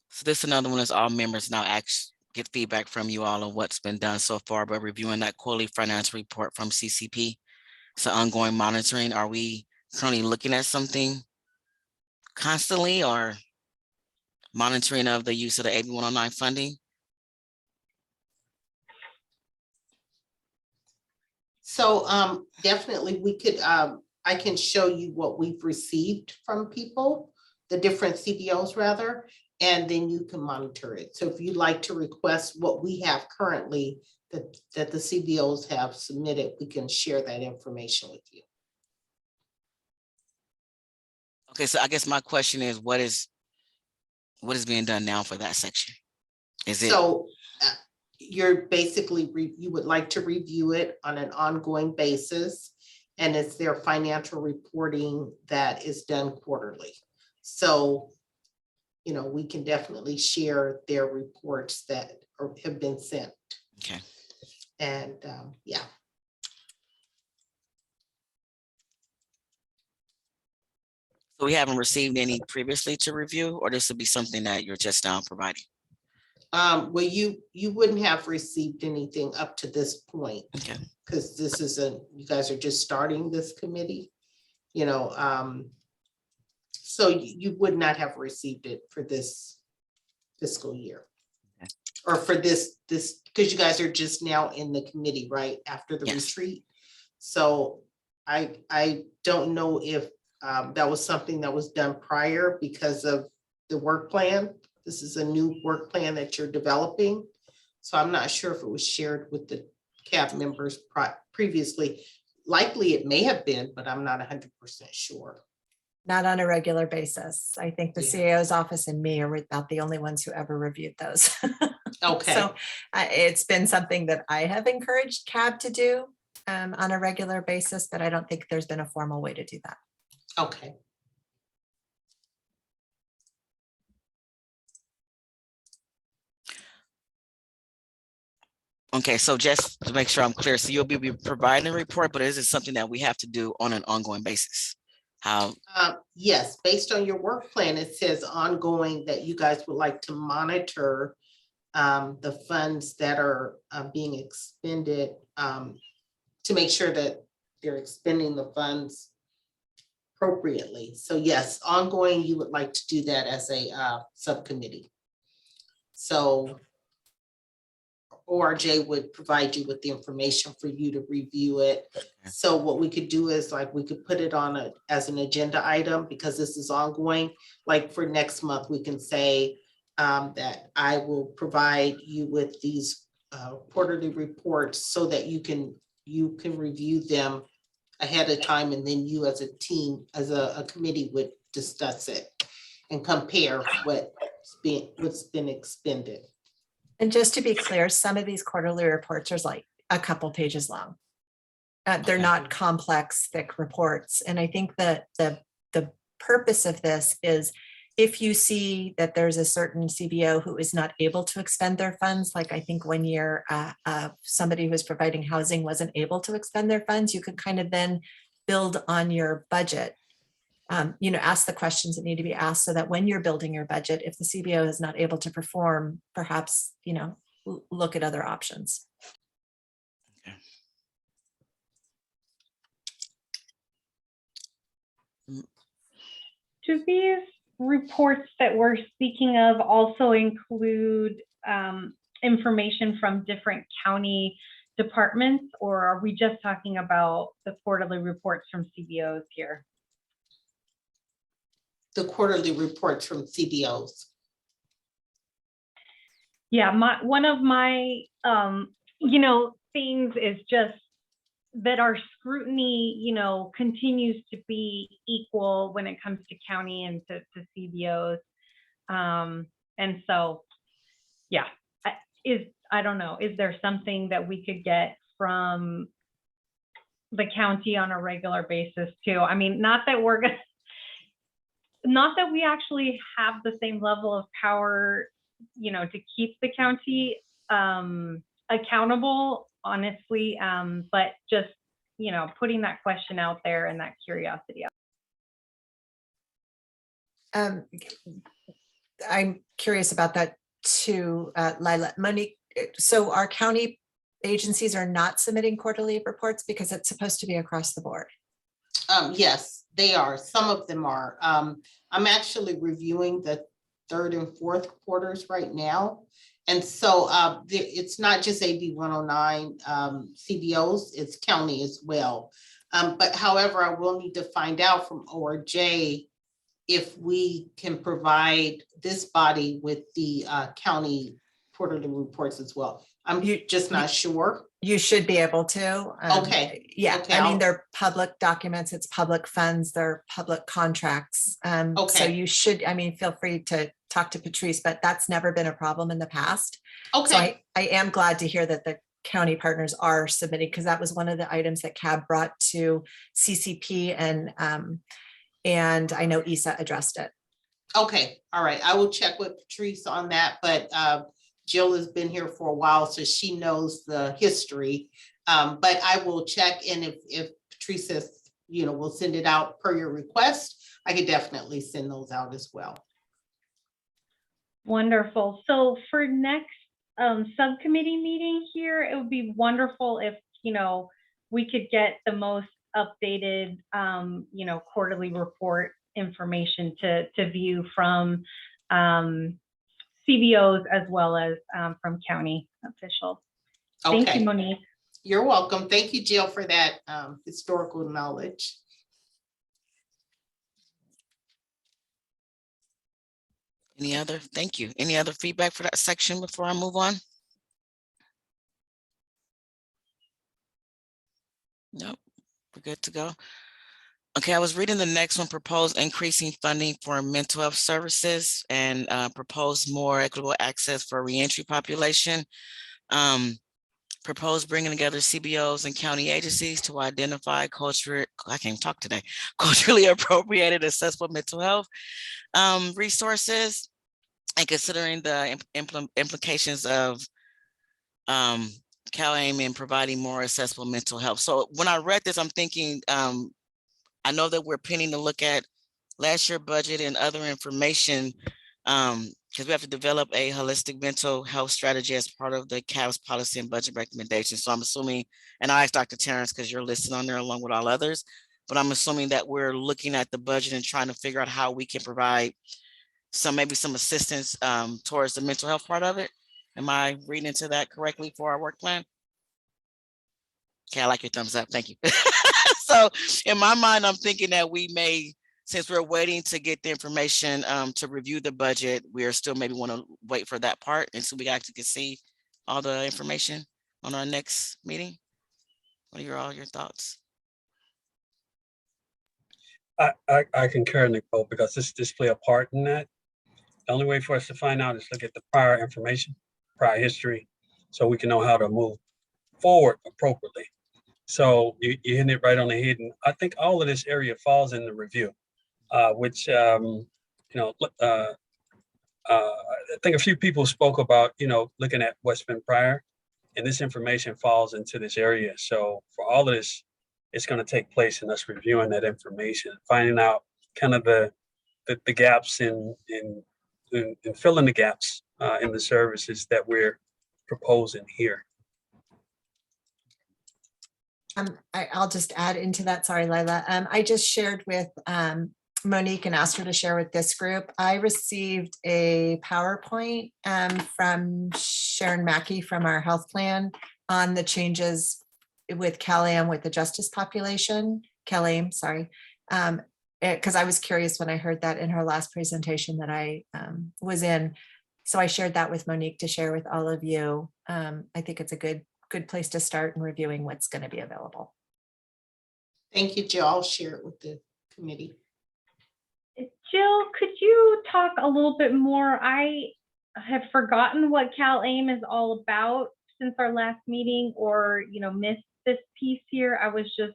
So this is another one is all members now get feedback from you all on what's been done so far, but reviewing that quarterly financial report from CCP. So ongoing monitoring, are we currently looking at something constantly or monitoring of the use of the AB 109 funding? So definitely we could, I can show you what we've received from people, the different CBOs rather, and then you can monitor it. So if you'd like to request what we have currently that the CBOs have submitted, we can share that information with you. Okay, so I guess my question is, what is being done now for that section? Is it? So you're basically, you would like to review it on an ongoing basis, and it's their financial reporting that is done quarterly. So, you know, we can definitely share their reports that have been sent. Okay. And yeah. So we haven't received any previously to review, or this would be something that you're just now providing? Well, you wouldn't have received anything up to this point. Okay. Because this isn't, you guys are just starting this committee, you know, so you would not have received it for this fiscal year. Okay. Or for this, because you guys are just now in the committee, right, after the Yes. retreat. So I don't know if that was something that was done prior because of the work plan. This is a new work plan that you're developing. So I'm not sure if it was shared with the CAB members previously. Likely it may have been, but I'm not 100% sure. Not on a regular basis. I think the Yeah. CAO's office and me are about the only ones who ever reviewed those. Okay. So it's been something that I have encouraged CAB to do on a regular basis, but I don't think there's been a formal way to do that. Okay. Okay, so just to make sure I'm clear, so you'll be providing a report, but is it something that we have to do on an ongoing basis? How? Yes, based on your work plan, it says ongoing that you guys would like to monitor the funds that are being expended to make sure that they're expending the funds appropriately. So yes, ongoing, you would like to do that as a subcommittee. So ORJ would provide you with the information for you to review it. So what we could do is like, we could put it on as an agenda item because this is ongoing. Like for next month, we can say that I will provide you with these quarterly reports so that you can review them ahead of time. And then you as a team, as a committee would discuss it and compare what's been expended. And just to be clear, some of these quarterly reports are like a couple pages long. They're Okay. not complex, thick reports. And I think that the purpose of this is if you see that there's a certain CBO who is not able to expend their funds, like I think one year somebody who was providing housing wasn't able to expend their funds, you could kind of then build on your budget. Ask the questions that need to be asked so that when you're building your budget, if the CBO is not able to perform, perhaps, look at other options. Okay. Do these reports that we're speaking of also include information from different county departments, or are we just talking about the quarterly reports from CBOs here? The quarterly reports from CBOs. Yeah, one of my things is just that our scrutiny, continues to be equal when it comes to county and to CBOs. And so, yeah, I don't know, is there something that we could get from the county on a regular basis too? I mean, not that we actually have the same level of power, to keep the county accountable, honestly, but just, putting that question out there and that curiosity out. I'm curious about that too, Lila. Monique, so our county agencies are not submitting quarterly reports because it's supposed to be across the board? Yes, they are. Some of them are. I'm actually reviewing the third and fourth quarters right now. And so it's not just AB 109 CBOs, it's county as well. But however, I will need to find out from ORJ if we can provide this body with the county quarterly reports as well. I'm just not sure. You should be able to. Okay. Yeah, Okay, I mean, they're public documents, it's public funds, they're public contracts. So Okay. you should, feel free to talk to Patrice, but that's never been a problem in the past. So Okay. I am glad to hear that the county partners are submitting, because that was one of the items that CAB brought to CCP, and I know Isa addressed it. Okay. All right. I will check with Patrice on that, but Jill has been here for a while, so she knows the history. But I will check, and if Patrice says, we'll send it out per your request, I could definitely send those out as well. Wonderful. So for next subcommittee meeting here, it would be wonderful if, we could get the most updated, quarterly report information to view from CBOs as well as from county officials. Thank Okay. you, Monique. You're welcome. Thank you, Jill, for that historical knowledge. Thank you. Any other feedback for that section before I move on? Nope, we're good to go. Okay, I was reading the next one, proposed increasing funding for mental health services and proposed more equitable access for reentry population. Proposed bringing together CBOs and county agencies to identify culturally appropriated accessible mental health resources, and considering the implications of CalAIM in providing more accessible mental health. So when I read this, I'm thinking, I know that we're planning to look at last year's budget and other information, because we have to develop a holistic mental health strategy as part of the CAB's policy and budget recommendations. So I'm assuming, and I asked Dr. Terrence because you're listed on there along with all others, but I'm assuming that we're looking at the budget and trying to figure out how we can provide maybe some assistance towards the mental health part of it. Am I reading into that correctly for our work plan? Okay, I like your thumbs up. Thank you. So in my mind, I'm thinking that we may, since we're waiting to get the information to review the budget, we are still maybe want to wait for that part. And so we actually can see all the information on our next meeting. What are all your thoughts? I concur, Nicole, because this play a part in that. The only way for us to find out is look at the prior information, prior history, so we can know how to move forward appropriately. So you're hitting it right on the head. And I think all of this area falls in the review, which, I think a few people spoke about, looking at what's been prior, and this information falls into this area. So for all of this, it's going to take place in us reviewing that information, finding out kind of the gaps in filling the gaps in the services that we're proposing here. I'll just add into that. Sorry, Lila. I just shared with Monique and asked her to share with this group. I received a PowerPoint from Sharon Mackey from our health plan on the changes with CalAM with the justice population, CalAIM, sorry. Because I was curious when I heard that in her last presentation that I was in. So I shared that with Monique to share with all of you. I think it's a good place to start in reviewing what's going to be available. Thank you, Jill. I'll share it with the committee. Jill, could you talk a little bit more? I have forgotten what CalAIM is all about since our last meeting, or missed this piece here. I was just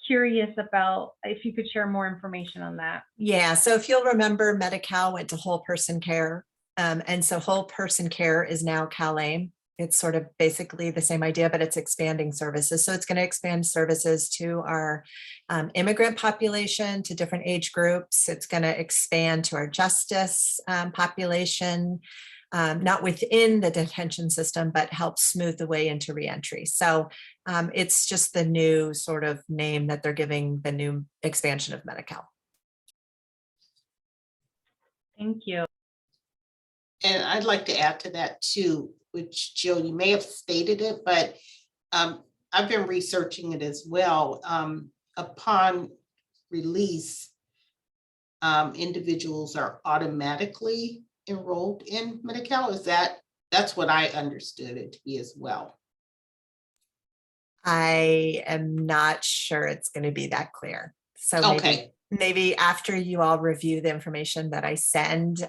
curious about if you could share more information on that. Yeah, so if you'll remember, Medi-Cal went to whole person care. And so whole person care is now CalAIM. It's sort of basically the same idea, but it's expanding services. So it's going to expand services to our immigrant population, to different age groups. It's going to expand to our justice population, not within the detention system, but help smooth the way into reentry. So it's just the new sort of name that they're giving the new expansion of Medi-Cal. Thank you. And I'd like to add to that too, which Jill, you may have stated it, but I've been researching it as well. Upon release, individuals are automatically enrolled in Medi-Cal. That's what I understood it to be as well. I am not sure it's going to be that clear. So Okay. maybe after you all review the information that I send,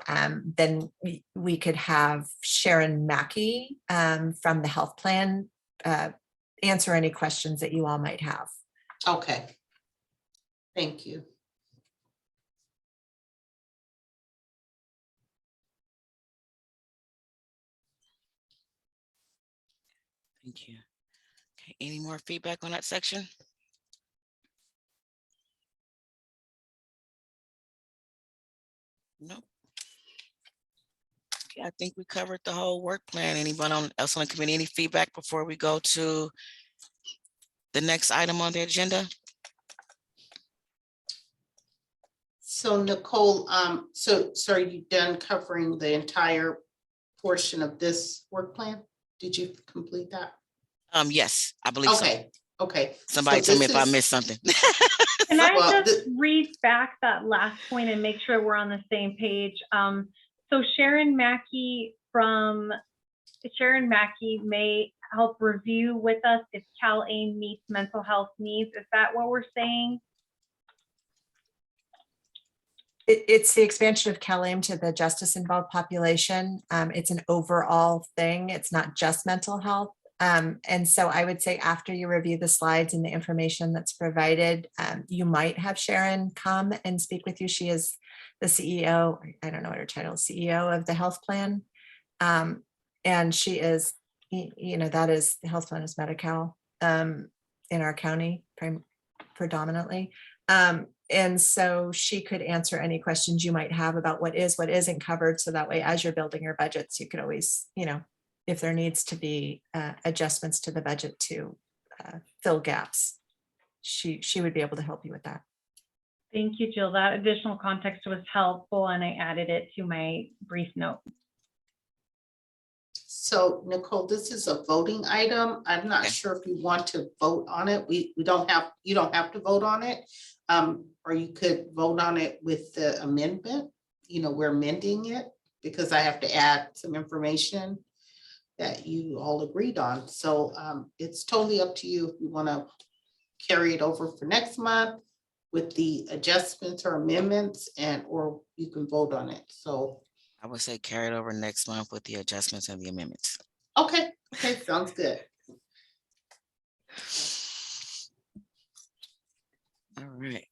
then we could have Sharon Mackey from the health plan answer any questions that you all might have. Okay. Thank you. Thank you. Okay, any more feedback on that section? Nope. Okay, I think we covered the whole work plan. Anyone else on the committee, any feedback before we go to the next item on the agenda? So Nicole, so are you done covering the entire portion of this work plan? Did you complete that? Yes, I believe so. Okay. Somebody So tell me if I this is- missed something. Can I Well, just read back that last point and make sure we're on the same page? So Sharon Mackey may help review with us if CalAIM meets mental health needs. Is that what we're saying? It's the expansion of CalAIM to the justice involved population. It's an overall thing. It's not just mental health. And so I would say after you review the slides and the information that's provided, you might have Sharon come and speak with you. She is the CEO, I don't know what her title is, CEO of the health plan. And she is, that is, the health plan is Medi-Cal in our county predominantly. And so she could answer any questions you might have about what isn't covered. So that way, as you're building your budgets, you could always, if there needs to be adjustments to the budget to fill gaps, she would be able to help you with that. Thank you, Jill. That additional context was helpful, and I added it to my brief note. So Nicole, this is a voting item. I'm not sure if you want to vote on it. You don't have to vote on it. Or you could vote on it with the amendment. We're amending it because I have to add some information that you all agreed on. So it's totally up to you if you want to carry it over for next month with the adjustments or amendments, or you can vote on it. So I would say carry it over next month with the adjustments and the amendments. Okay, sounds good. All right.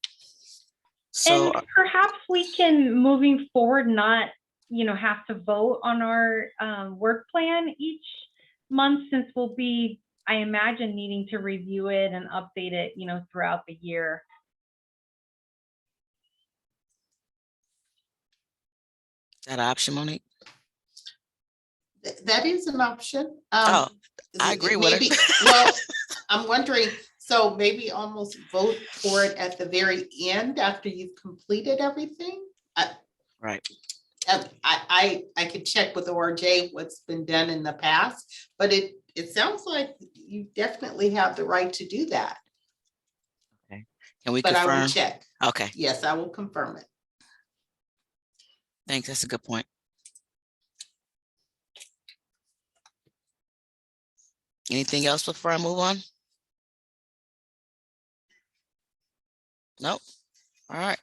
So and perhaps we can, moving forward, not have to vote on our work plan each month, since we'll be, I imagine, needing to review it and update it throughout the year. is that an option, Monique? That is an option. I agree with maybe, her. Well, I'm wondering, So maybe almost vote for it at the very end after you've completed everything. Right. I could check with ORJ what's been done in the past, but it sounds like you definitely have the right to do that. Okay. Can we But I will confirm? check. Okay, Yes, I will confirm it. thanks. That's a good point. Anything else before I move on? Nope. All right.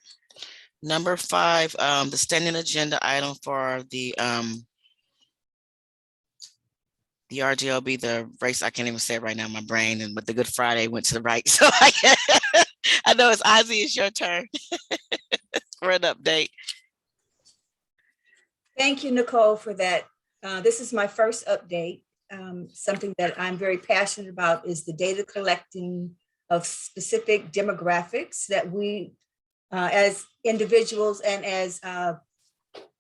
Number 5, the standing agenda item for the RGLB, the race, I can't even say it right now in my brain, but the Good Friday went to the right. So I know it's Ozzy, it's your turn for an update. Thank you, Nicole, for that. This is my first update. Something that I'm very passionate about is the data collecting of specific demographics that we, as individuals and as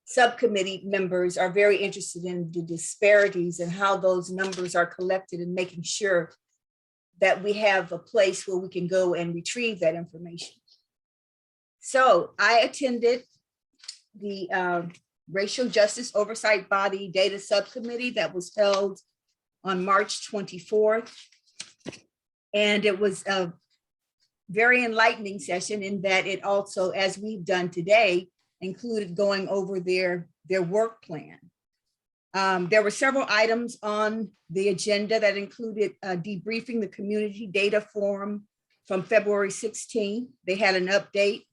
subcommittee members, are very interested in the disparities and how those numbers are collected, and making sure that we have a place where we can go and retrieve that information. So I attended the Racial Justice Oversight Body Data Subcommittee that was held on March 24th. And it was a very enlightening session in that it also, as we've done today, included going over their work plan. There were several items on the agenda that included debriefing the community data forum from February 16th. They had an update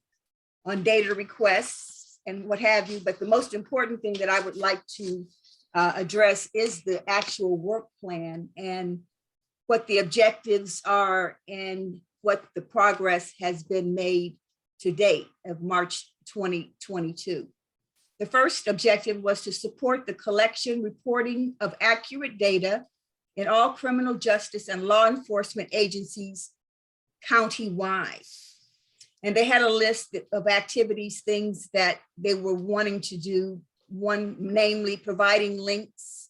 on data requests and what have you, but the most important thing that I would like to address is the actual work plan and what the objectives are and what the progress has been made to date of March 2022. The first objective was to support the collection, reporting of accurate data in all criminal justice and law enforcement agencies countywide. And they had a list of activities, things that they were wanting to do. One, namely, providing links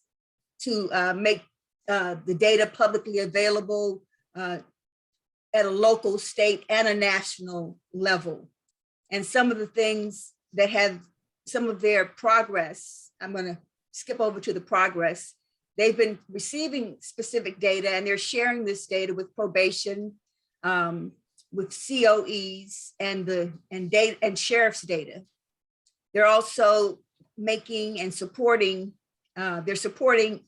to make the data publicly available at a local, state, and a national level. And some of the things that have some of their progress, I'm going to skip over to the progress. They've been receiving specific data, and they're sharing this data with probation, with COEs, and data and sheriff's data. They're also making and supporting, they're supporting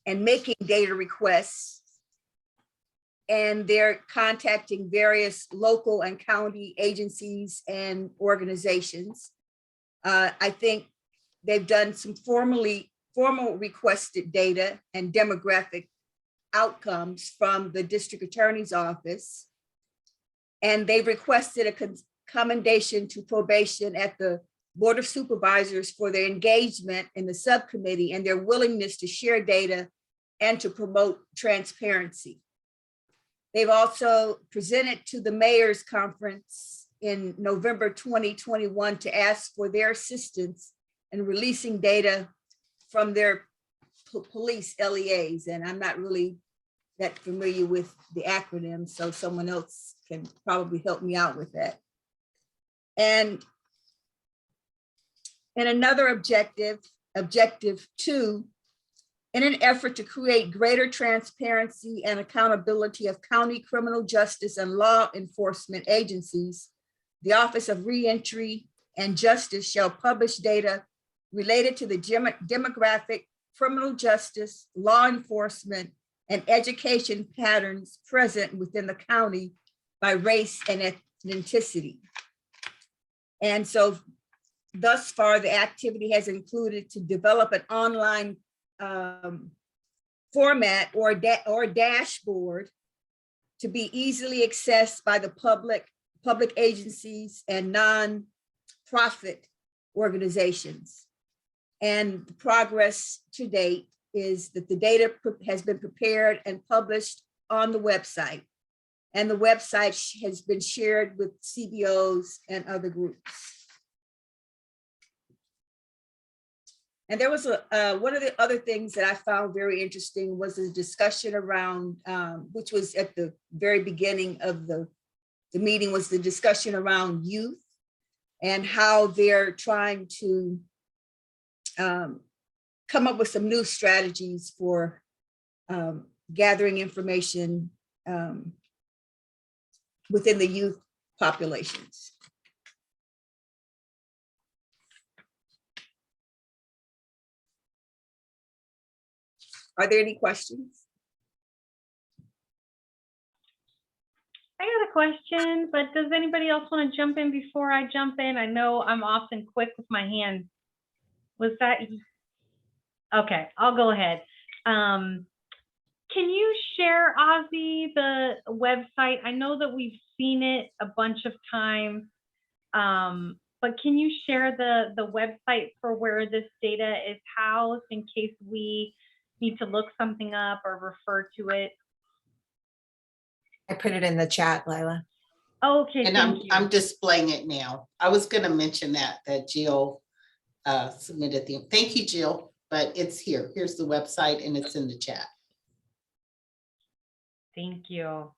and making data requests, and they're contacting various local and county agencies and organizations. I think they've done some formal requested data and demographic outcomes from the district attorney's office. And they've requested a commendation to probation at the Board of Supervisors for their engagement in the subcommittee and their willingness to share data and to promote transparency. They've also presented to the mayor's conference in November 2021 to ask for their assistance in releasing data from their police LEAs. And I'm not really that familiar with the acronym, so someone else can probably help me out with that. And another objective 2, in an effort to create greater transparency and accountability of county criminal justice and law enforcement agencies, the Office of Reentry and Justice shall publish data related to the demographic, criminal justice, law enforcement, and education patterns present within the county by race and ethnicity. And so thus far, the activity has included to develop an online format or dashboard to be easily accessed by the public agencies and non-profit organizations. And the progress to date is that the data has been prepared and published on the website. And the website has been shared with CBOs and other groups. And there was one of the other things that I found very interesting was the discussion around, which was at the very beginning of the meeting, was the discussion around youth and how they're trying to come up with some new strategies for gathering information within the youth populations. Are there any questions? I got a question, but does anybody else want to jump in before I jump in? I know I'm often quick with my hand. Was that? Okay, I'll go ahead. Can you share, Ozzy, the website? I know that we've seen it a bunch of times, but can you share the website for where this data is housed in case we need to look something up or refer to it? I put it in the chat, Lila. Okay, And thank you. I'm displaying it now. I was gonna mention that Jill submitted thank you, Jill, but it's here. Here's the website and it's in the chat. Thank you.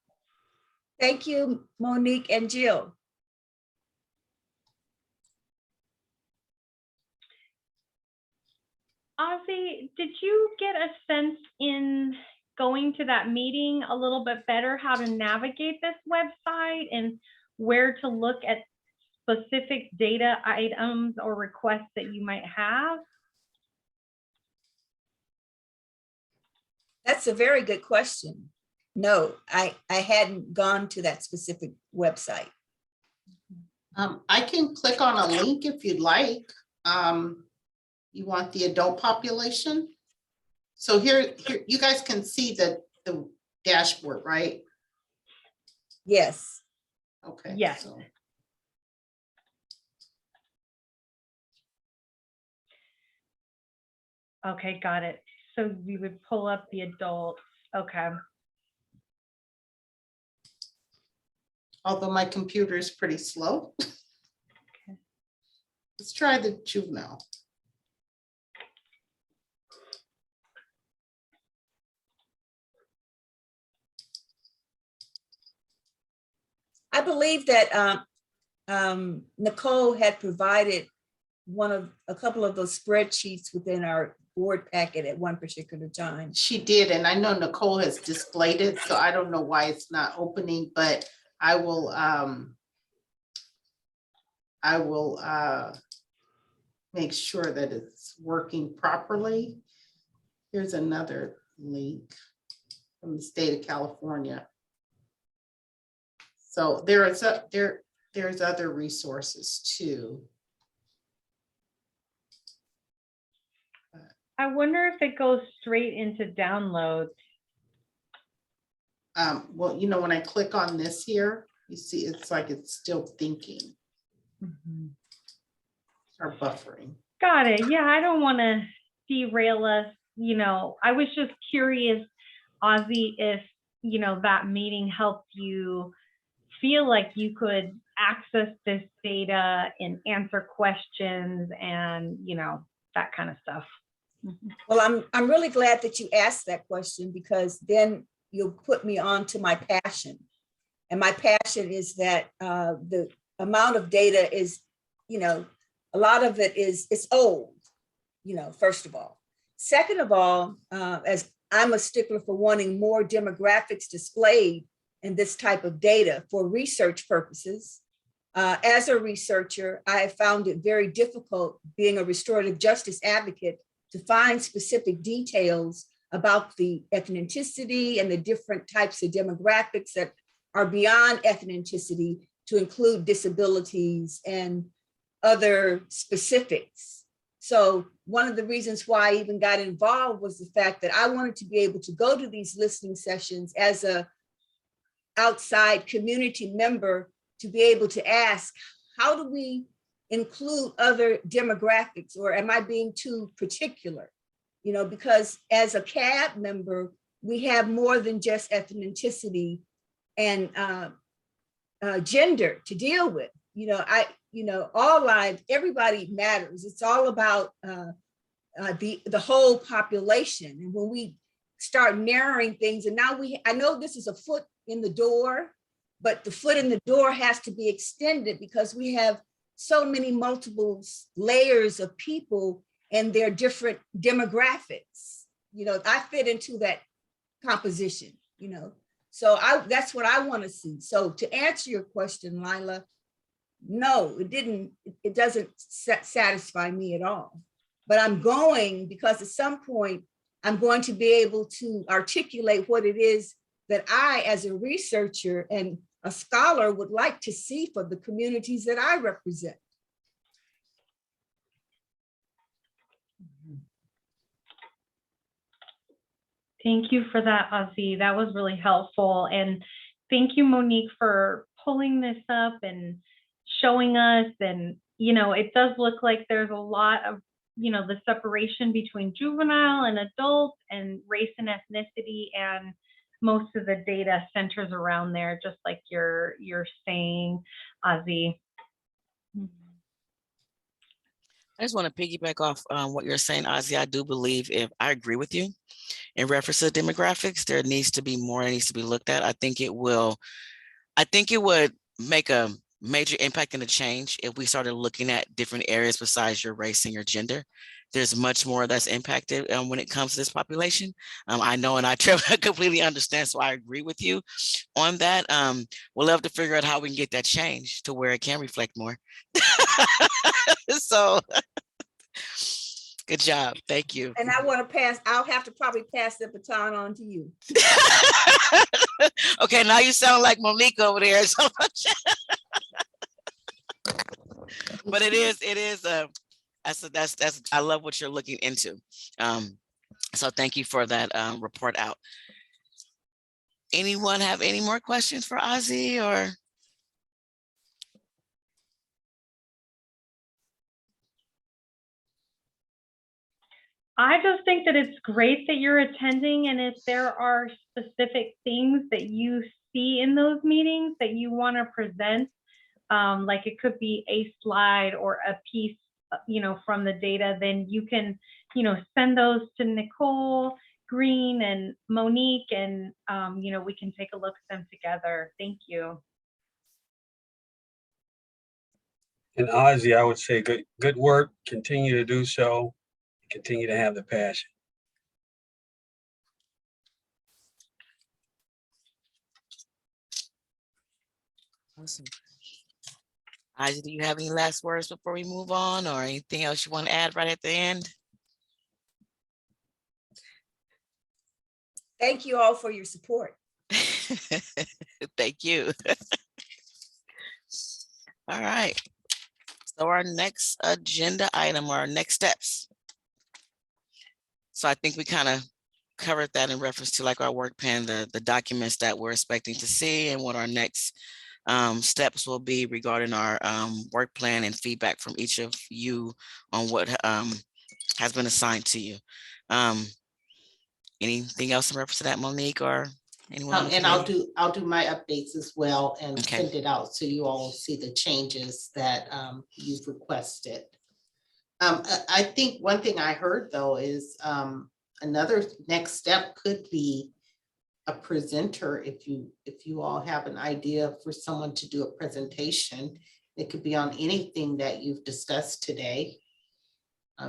Thank you, Monique and Jill. Ozzy, did you get a sense in going to that meeting a little bit better how to navigate this website and where to look at specific data items or requests that you might have? That's a very good question. No, I hadn't gone to that specific website. I can click on a link if you'd like. You want the adult population? So here you guys can see the dashboard, right? Yes. Okay. Yes. So Okay, got it. So we would pull up the adults. Okay. although my computer is pretty slow. Okay. Let's try the juvenile. I believe that Nicole had provided a couple of those spreadsheets within our board packet at one particular time. She did, and I know Nicole has displayed it, so I don't know why it's not opening, but I will make sure that it's working properly. Here's another link from the state of California. So there's other resources too. I wonder if it goes straight into downloads. Well, you know, when I click on this here, you see it's like it's still thinking or buffering. Got it. Yeah, I don't want to derail us. You know, I was just curious, Ozzy, if, you know, that meeting helped you feel like you could access this data and answer questions and, you know, that kind of stuff. Well, I'm really glad that you asked that question, because then you'll put me on to my passion. And my passion is that the amount of data is, you know, a lot of it is, it's old, you know, first of all. Second of all, as I'm a stickler for wanting more demographics displayed in this type of data for research purposes. As a researcher, I have found it very difficult, being a restorative justice advocate, to find specific details about the ethnicity and the different types of demographics that are beyond ethnicity, to include disabilities and other specifics. So one of the reasons why I even got involved was the fact that I wanted to be able to go to these listening sessions as a outside community member, to be able to ask, how do we include other demographics, or am I being too particular? You know, because as a CAB member, we have more than just ethnicity and gender to deal with. You know, all lives, everybody matters. It's all about the whole population. And when we start narrowing things, and now I know this is a foot in the door, but the foot in the door has to be extended because we have so many multiple layers of people and their different demographics. You know, I fit into that composition, you know. So that's what I want to see. So to answer your question, Lila, no, it doesn't satisfy me at all. But I'm going, because at some point, I'm going to be able to articulate what it is that I, as a researcher and a scholar, would like to see for the communities that I represent. Thank you for that, Ozzy. That was really helpful. And thank you, Monique, for pulling this up and showing us. And, you know, it does look like there's a lot of, you know, the separation between juvenile and adult and race and ethnicity, and most of the data centers around there, just like you're saying, Ozzy. I just want to piggyback off what you're saying, Ozzy. I do believe, if I agree with you in reference to demographics, there needs to be more that needs to be looked at. I think it would make a major impact and a change if we started looking at different areas besides your race and your gender. There's much more that's impacted when it comes to this population. I know, and I completely understand, so I agree with you on that. We'll love to figure out how we can get that change to where it can reflect more. So good job. Thank you. And I'll have to probably pass the baton on to you. Okay, now you sound like Monique over there. So much. But it is that's I love what you're looking into. So thank you for that report out. Anyone have any more questions for Ozzy or? I just think that it's great that you're attending, and if there are specific things that you see in those meetings that you want to present, like it could be a slide or a piece, you know, from the data, then you can, you know, send those to Nicole Green and Monique, and you know, we can take a look at them together. Thank you. And Ozzy, I would say good work. Continue to do so. Continue to have the passion. Awesome. Ozzy, do you have any last words before we move on, or anything else you want to add right at the end? Thank you all for your support. Thank you. All right. So our next agenda item, our next steps. So I think we kind of covered that in reference to like our work plan, the documents that we're expecting to see, and what our next steps will be regarding our work plan and feedback from each of you on what has been assigned to you. Anything else in reference to that, Monique, or anyone? And I'll do my updates as well and Okay. send it out so you all see the changes that you've requested. I think one thing I heard though is another next step could be a presenter. If you all have an idea for someone to do a presentation, it could be on anything that you've discussed today.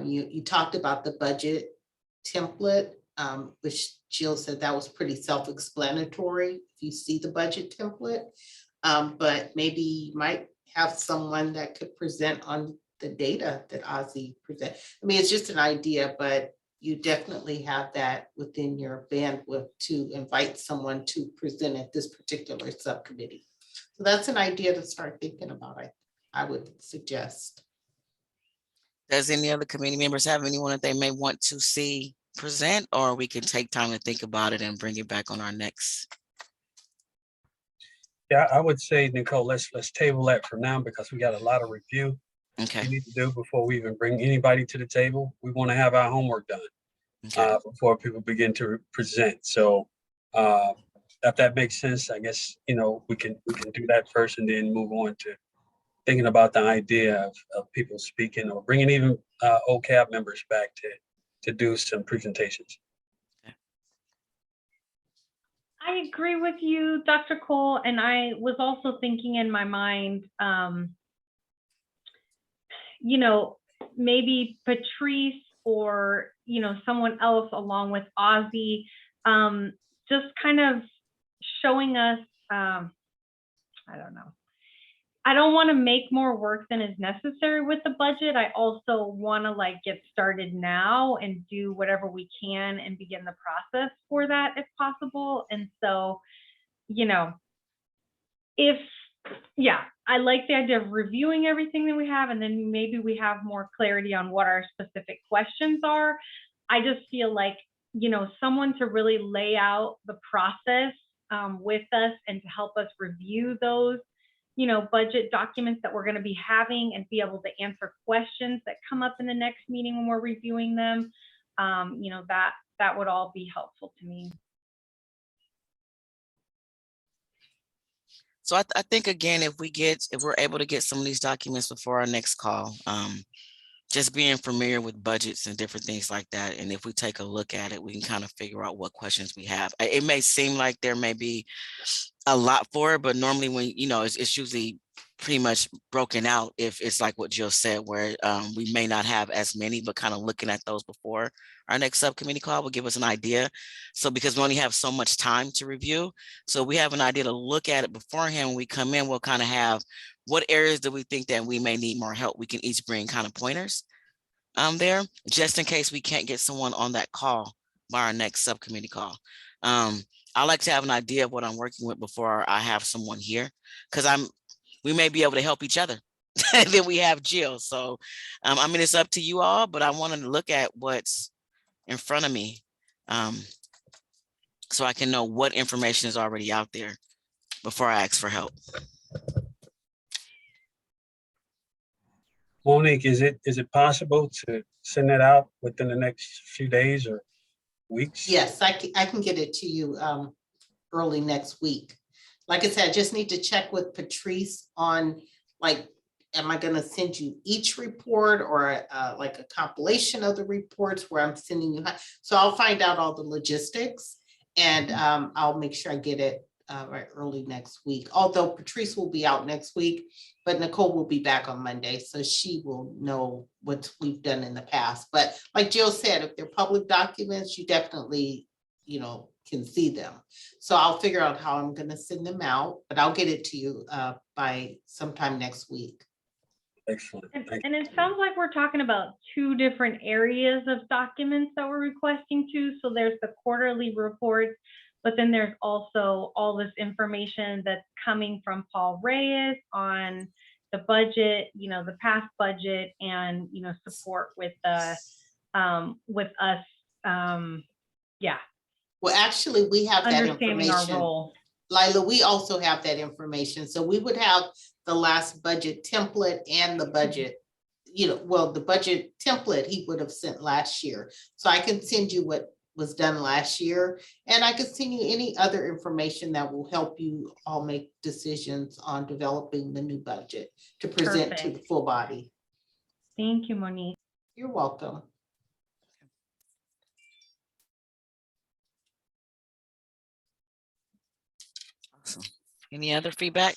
You talked about the budget template, which Jill said that was pretty self-explanatory if you see the budget template, but maybe you might have someone that could present on the data that Ozzy present. I mean, it's just an idea, but you definitely have that within your bandwidth to invite someone to present at this particular subcommittee. So that's an idea to start thinking about, I would suggest. Does any other committee members have anyone that they may want to see present, or we can take time to think about it and bring it back on our next? Yeah, I would say, Nicole, let's table that for now because we got a lot of review Okay. we need to do before we even bring anybody to the table. We want to have our homework done Okay. before people begin to present. So if that makes sense, I guess, you know, we can do that first and then move on to thinking about the idea of people speaking or bringing even OCAB members back to to do some presentations. I agree with you, Dr. Cole, and I was also thinking in my mind, you know, maybe Patrice or, you know, someone else along with Ozzy, just kind of showing us, I don't know. I don't want to make more work than is necessary with the budget. I also want to like get started now and do whatever we can and begin the process for that if possible. And so, you know, I like the idea of reviewing everything that we have, and then maybe we have more clarity on what our specific questions are. I just feel like, you know, someone to really lay out the process with us and to help us review those, you know, budget documents that we're going to be having and be able to answer questions that come up in the next meeting when we're reviewing them. You know, that would all be helpful to me. So I think, again, if we're able to get some of these documents before our next call, just being familiar with budgets and different things like that. And if we take a look at it, we can kind of figure out what questions we have. It may seem like there may be a lot for it, but normally when, you know, it's usually pretty much broken out if it's like what Jill said, where we may not have as many, but kind of looking at those before our next subcommittee call will give us an idea. So because we only have so much time to review, so we have an idea to look at it beforehand. When we come in, we'll kind of have what areas do we think that we may need more help. We can each bring kind of pointers there, just in case we can't get someone on that call by our next subcommittee call. I like to have an idea of what I'm working with before I have someone here, because we may be able to help each other. And then we have Jill. So I mean, it's up to you all, but I wanted to look at what's in front of me so I can know what information is already out there before I ask for help. Monique, is it possible to send that out within the next few days or weeks? Yes, I can get it to you early next week. Like I said, I just need to check with Patrice on, like, am I gonna send you each report or like a compilation of the reports where I'm sending you? So I'll find out all the logistics and I'll make sure I get it right early next week. Although Patrice will be out next week, but Nicole will be back on Monday, so she will know what we've done in the past. But like Jill said, if they're public documents, you definitely, you know, can see them. So I'll figure out how I'm going to send them out, but I'll get it to you by sometime next week. Excellent. And it sounds like we're talking about two different areas of documents that we're requesting to. So there's the quarterly reports, but then there's also all this information that's coming from Paul Reyes on the budget, you know, the past budget, and, you know, support with the with us. Yeah. Well, actually, we have that Understanding our information. role. Lila, we also have that information. So we would have the last budget template and the budget, you know, well, the budget template he would have sent last year. So I can send you what was done last year, and I can send you any other information that will help you all make decisions on developing the new budget to present to the full body. Thank you, Monique. You're welcome. Awesome. Any other feedback?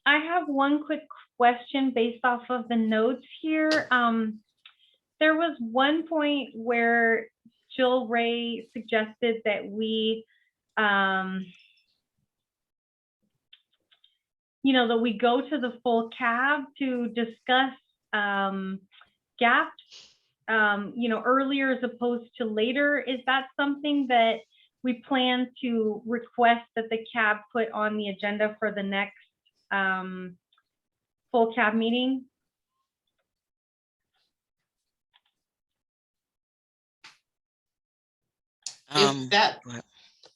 I have one quick question based off of the notes here. There was one point where Jill Ray suggested that we, you know, that we go to the full cab to discuss gaps, you know, earlier as opposed to later. Is that something that we plan to request that the cab put on the agenda for the next full cab meeting?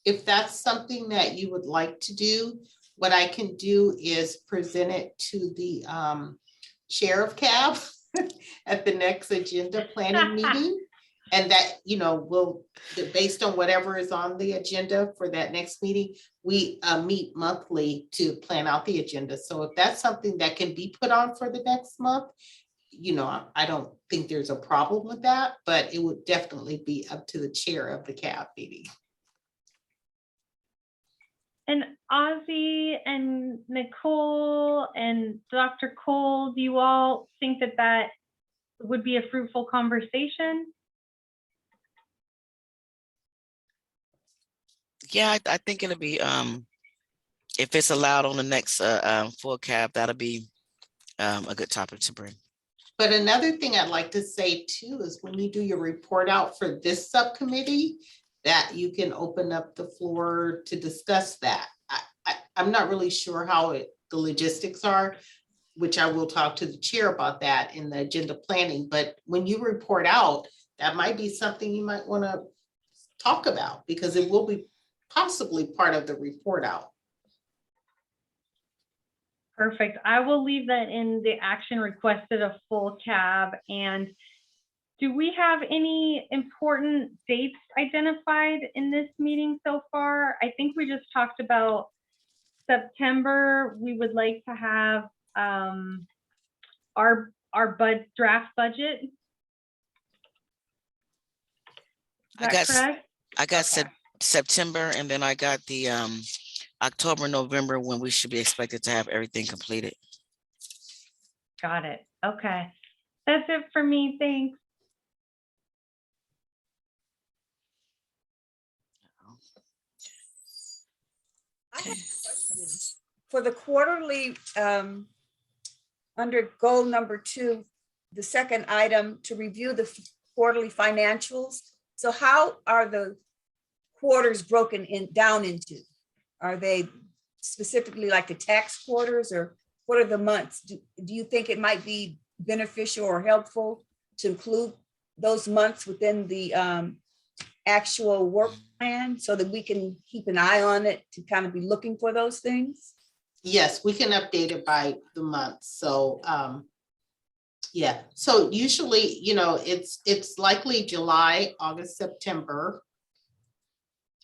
If that's something that you would like to do, what I can do is present it to the chair of CAB at the next agenda planning meeting. And that, based on whatever is on the agenda for that next meeting, we meet monthly to plan out the agenda. So if that's something that can be put on for the next month, I don't think there's a problem with that, but it would definitely be up to the chair of the CAB meeting. And Ozzy and Nicole and Dr. Cole, do you all think that that would be a fruitful conversation? Yeah, I think it'll be, if it's allowed on the next full CAB, that'll be a good topic to bring. But another thing I'd like to say too is when you do your report out for this subcommittee, that you can open up the floor to discuss that. I'm not really sure how the logistics are, which I will talk to the chair about that in the agenda planning. But when you report out, that might be something you might want to talk about because it will be possibly part of the report out. Perfect. I will leave that in the action requested a full CAB. And do we have any important dates identified in this meeting so far? I think we just talked about September. We would like to have our draft budget. Is that correct? I got Okay. September, and then I got the October, November, when we should be expected to have everything completed. Got it. Okay. That's it for me. Thanks. I have a question. For the quarterly, under goal number 2, the second item, to review the quarterly financials. So how are the quarters broken down into? Are they specifically like the tax quarters, or what are the months? Do you think it might be beneficial or helpful to include those months within the actual work plan so that we can keep an eye on it to kind of be looking for those things? Yes, we can update it by the month. So yeah, so usually, it's likely July, August, September.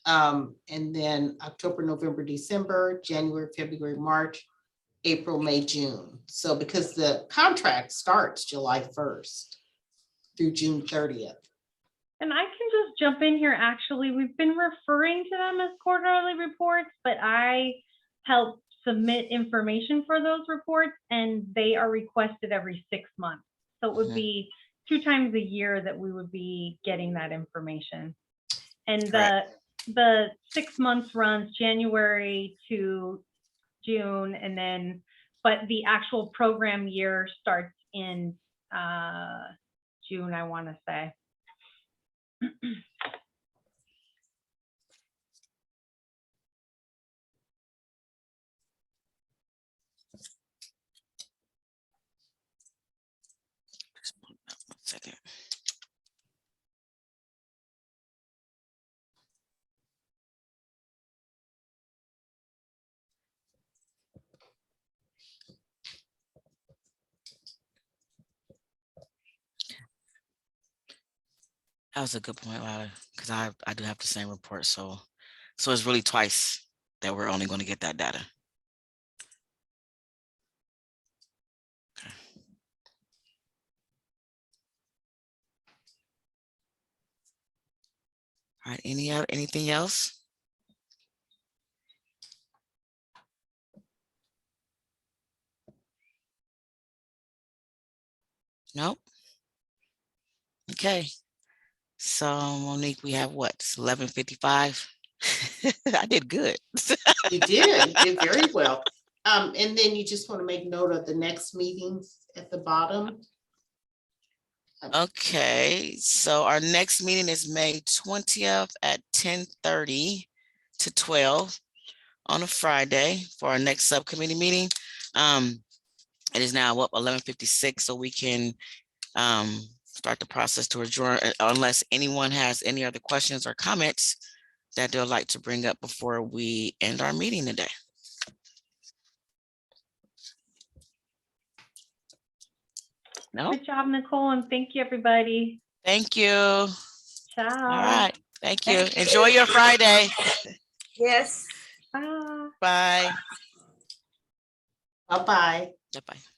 And then October, November, December, January, February, March, April, May, June. So because the contract starts July 1st through June 30th. And I can just jump in here. Actually, we've been referring to them as quarterly reports, but I help submit information for those reports, and they are requested every 6 months. So it would be 2 times a year that we would be getting that information. And the 6 months runs January to June, and then, but the actual program year starts in June, I want to say. One second. That was a good point, Lila, because I do have the same report. So it's really twice that we're only going to get that data. Okay. All right, anything else? Nope. Okay. So Monique, we have what? It's 11:55. I did good. You did very well. And then you just want to make note of the next meetings at the bottom. Okay, so our next meeting is May 20th at 10:30 to 12 on a Friday for our next subcommittee meeting. It is now what, 11:56, so we can start the process to adjourn unless anyone has any other questions or comments that they'd like to bring up before we end our meeting today. No. Good job, Nicole, and thank you, everybody. Thank you. Ciao. All right. Thank you. Thank you. Enjoy your Friday. Yes. Bye. Bye. Bye-bye. Bye-bye.